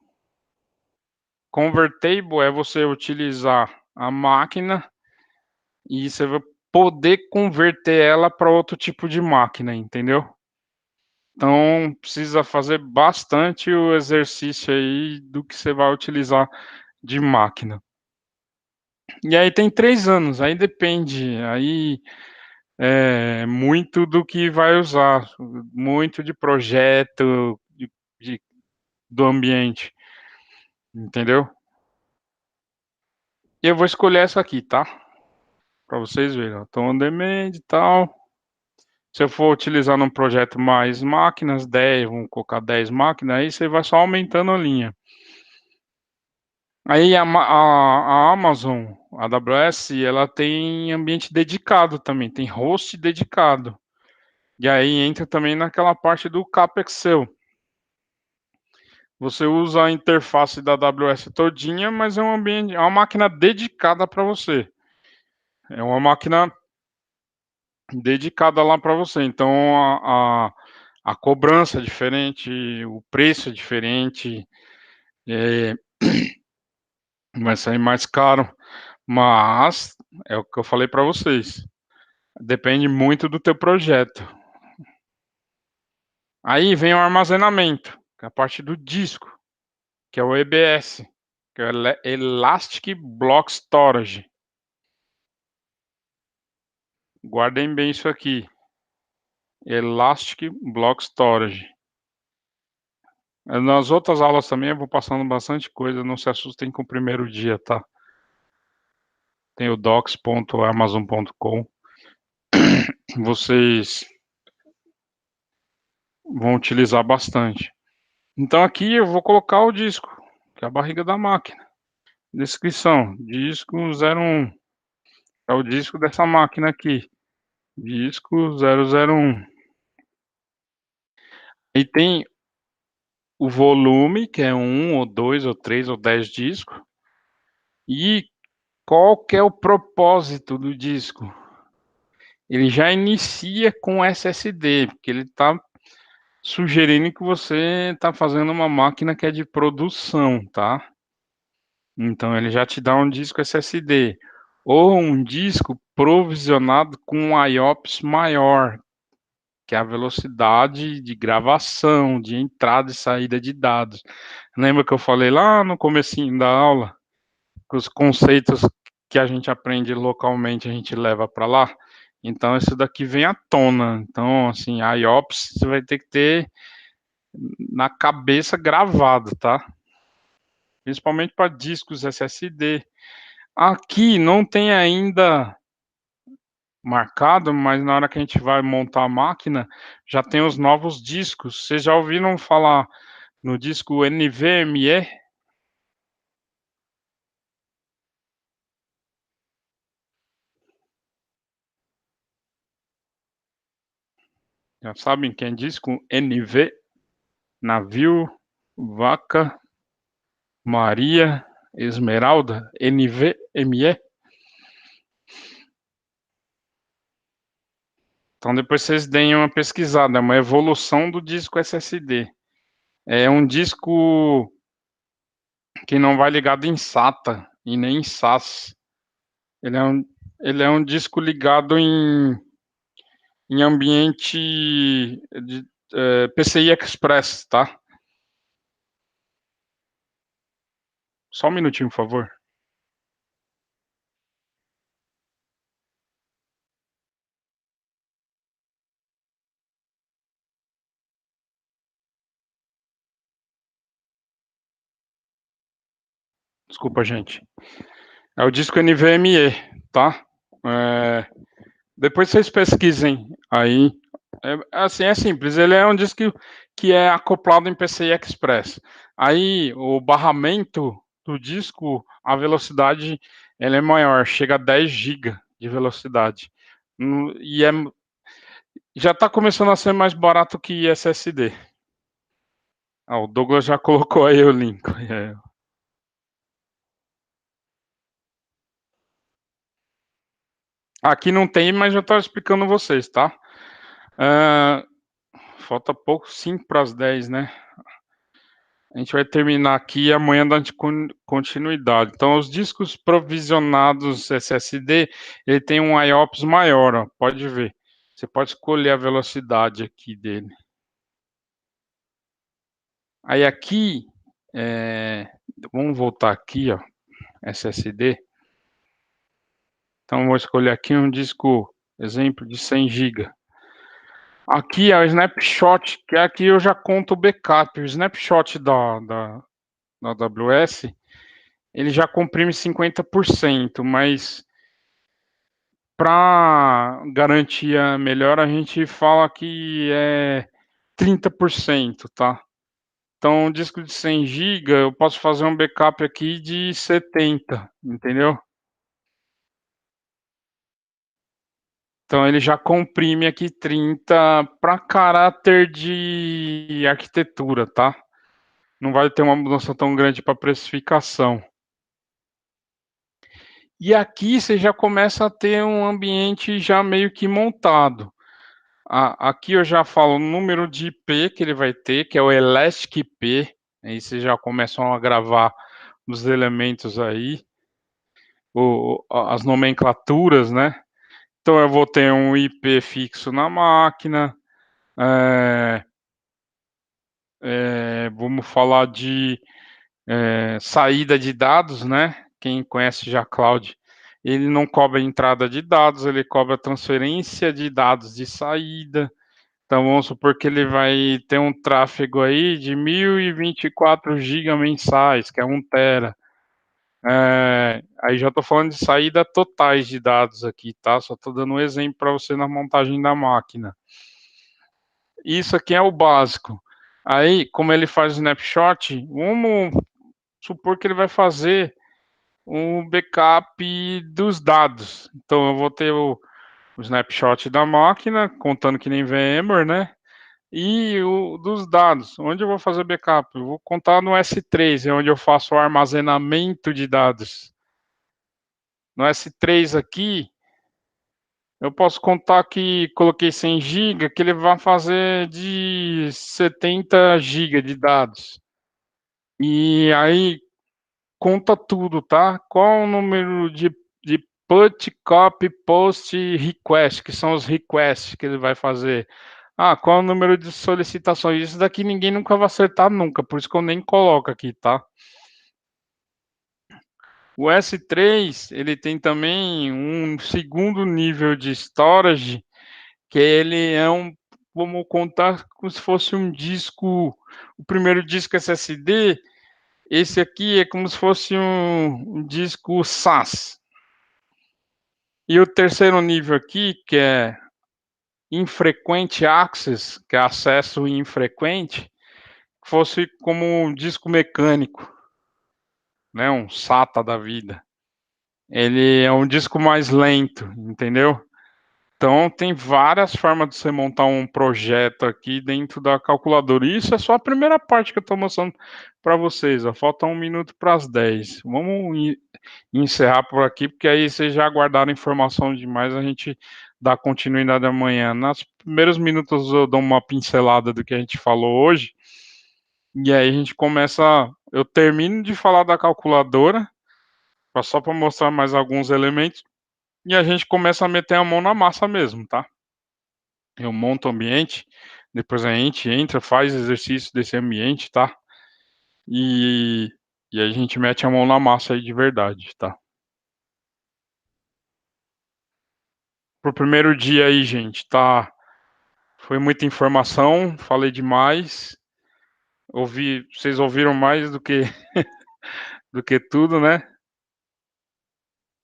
[SPEAKER 1] Convertible é você utilizar a máquina e você vai poder converter ela para outro tipo de máquina, entendeu? Então, precisa fazer bastante o exercício aí do que você vai utilizar de máquina. E aí tem 3 anos, aí depende, aí é muito do que vai usar, muito de projeto, do ambiente, entendeu? E eu vou escolher essa aqui, tá? Para vocês verem, ó. Tom on demand e tal. Se eu for utilizar num projeto mais máquinas, 10, vamos colocar 10 máquinas, aí você vai só aumentando a linha. Aí a Amazon, a AWS, ela tem ambiente dedicado também, tem host dedicado. E aí entra também naquela parte do CAPEX seu. Você usa a interface da AWS todinha, mas é um ambiente, é uma máquina dedicada para você. É uma máquina dedicada lá para você. Então a cobrança é diferente, o preço é diferente, é, vai sair mais caro, mas é o que eu falei para vocês. Depende muito do teu projeto. Aí vem o armazenamento, que é a parte do disco, que é o EBS, que é o Elastic Block Storage. Guardem bem isso aqui. Elastic Block Storage. Nas outras aulas também eu vou passando bastante coisa, não se assustem com o primeiro dia, tá? Tem o docs.amazon.com. Vocês vão utilizar bastante. Então aqui eu vou colocar o disco, que é a barriga da máquina. Descrição, disco 01. É o disco dessa máquina aqui. Disco 001. E tem o volume, que é 1, ou 2, ou 3, ou 10 discos. E qual que é o propósito do disco? Ele já inicia com SSD, porque ele está sugerindo que você está fazendo uma máquina que é de produção, tá? Então ele já te dá um disco SSD ou um disco provisionado com um IOPS maior, que é a velocidade de gravação, de entrada e saída de dados. Lembra que eu falei lá no comecinho da aula que os conceitos que a gente aprende localmente a gente leva para lá? Então isso daqui vem à tona. Então assim, a IOPS você vai ter que ter na cabeça gravado, tá? Principalmente para discos SSD. Aqui não tem ainda marcado, mas na hora que a gente vai montar a máquina, já tem os novos discos. Vocês já ouviram falar no disco NVMe? Já sabem quem é disco NV? Navio, Vaca, Maria, Esmeralda, NVMe? Então depois vocês deem uma pesquisada, é uma evolução do disco SSD. É um disco que não vai ligado em SATA e nem em SAS. Ele é ele é um disco ligado em ambiente de PCI Express, tá? Só um minutinho, por favor. Desculpa, gente. É o disco NVMe, tá? Depois vocês pesquisem aí. Assim, é simples. Ele é um disco que é acoplado em PCI Express. Aí, o barramento do disco, a velocidade, ela é maior, chega a 10 GB de velocidade. E já está começando a ser mais barato que SSD. Ah, o Douglas já colocou aí o link. Aqui não tem, mas já estou explicando vocês, tá? Falta pouco, 5 para as 10, né? A gente vai terminar aqui e amanhã dá continuidade. Então, os discos provisionados SSD, ele tem um IOPS maior, ó, pode ver. Você pode escolher a velocidade aqui dele. Aí aqui, vamos voltar aqui, ó, SSD. Então, vou escolher aqui um disco, exemplo, de 100 GB. Aqui é o snapshot, que aqui eu já conto o backup. O snapshot da AWS, ele já comprime 50%, mas para garantia melhor, a gente fala que é 30%, tá? Então, um disco de 100 GB, eu posso fazer um backup aqui de 70, entendeu? Então, ele já comprime aqui 30 para caráter de arquitetura, tá? Não vai ter uma mudança tão grande para precificação. E aqui você já começa a ter um ambiente já meio que montado. Aqui eu já falo o número de IP que ele vai ter, que é o Elastic IP. Aí vocês já começam a gravar os elementos aí, as nomenclaturas, né? Então eu vou ter um IP fixo na máquina. Vamos falar de saída de dados, né? Quem conhece já Cloud, ele não cobra entrada de dados, ele cobra transferência de dados de saída. Então vamos supor que ele vai ter um tráfego aí de 1024 GB mensais, que é 1 tera. Aí já estou falando de saída totais de dados aqui, tá? Só estou dando um exemplo para você na montagem da máquina. Isso aqui é o básico. Aí, como ele faz snapshot, vamos supor que ele vai fazer um backup dos dados. Então eu vou ter o snapshot da máquina, contando que nem VMware, né? E o dos dados. Onde eu vou fazer backup? Eu vou contar no S3, é onde eu faço o armazenamento de dados. No S3 aqui, eu posso contar que coloquei 100 GB, que ele vai fazer de 70 GB de dados. E aí conta tudo, tá? Qual o número de put, copy, post e request, que são os requests que ele vai fazer. Qual o número de solicitações? Isso daqui ninguém nunca vai acertar nunca, por isso que eu nem coloco aqui, tá? O S3, ele tem também um segundo nível de storage, que ele é vamos contar como se fosse um disco, o primeiro disco SSD, esse aqui é como se fosse um disco SAS. E o terceiro nível aqui, que é infrequent access, que é acesso infrequente, fosse como um disco mecânico, né, um SATA da vida. Ele é um disco mais lento, entendeu? Então, tem várias formas de você montar um projeto aqui dentro da calculadora. E isso é só a primeira parte que eu estou mostrando para vocês. Ó. Falta 1 minuto para as 10. Vamos encerrar por aqui, porque aí vocês já guardaram informação demais. A gente dá continuidade amanhã. Nos primeiros minutos eu dou uma pincelada do que a gente falou hoje. E aí a gente começa. Eu termino de falar da calculadora, só para mostrar mais alguns elementos. E a gente começa a meter a mão na massa mesmo, tá? Eu monto o ambiente, depois a gente entra, faz exercício desse ambiente, tá? E a gente mete a mão na massa aí de verdade, tá? Pro primeiro dia aí, gente, tá? Foi muita informação, falei demais. Vocês ouviram mais do que do que tudo, né?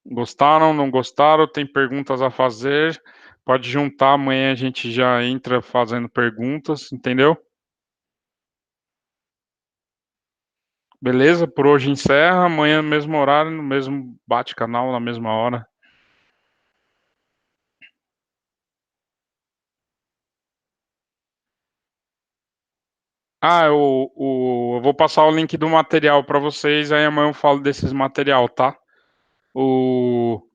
[SPEAKER 1] Gostaram, não gostaram? Tem perguntas a fazer? Pode juntar, amanhã a gente já entra fazendo perguntas, entendeu? Beleza? Por hoje encerra. Amanhã, no mesmo horário, no mesmo bate-canal, na mesma hora. Eu vou passar o link do material para vocês, aí amanhã eu falo desses material, tá? O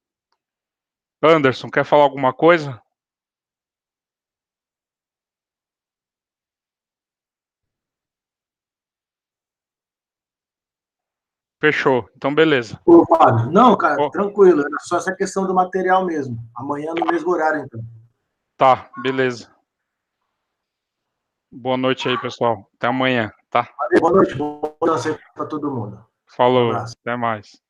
[SPEAKER 1] Anderson, quer falar alguma coisa? Fechou. Então, beleza.
[SPEAKER 4] Ô, Fábio, não, cara,
[SPEAKER 1] Oh,
[SPEAKER 4] tranquilo, era só essa questão do material mesmo. Amanhã no mesmo horário, então.
[SPEAKER 1] tá, beleza. Boa noite aí, pessoal. Até amanhã, tá?
[SPEAKER 4] Valeu, boa noite, boa noite para todo mundo. Um
[SPEAKER 1] Falou,
[SPEAKER 4] abraço.
[SPEAKER 1] até mais.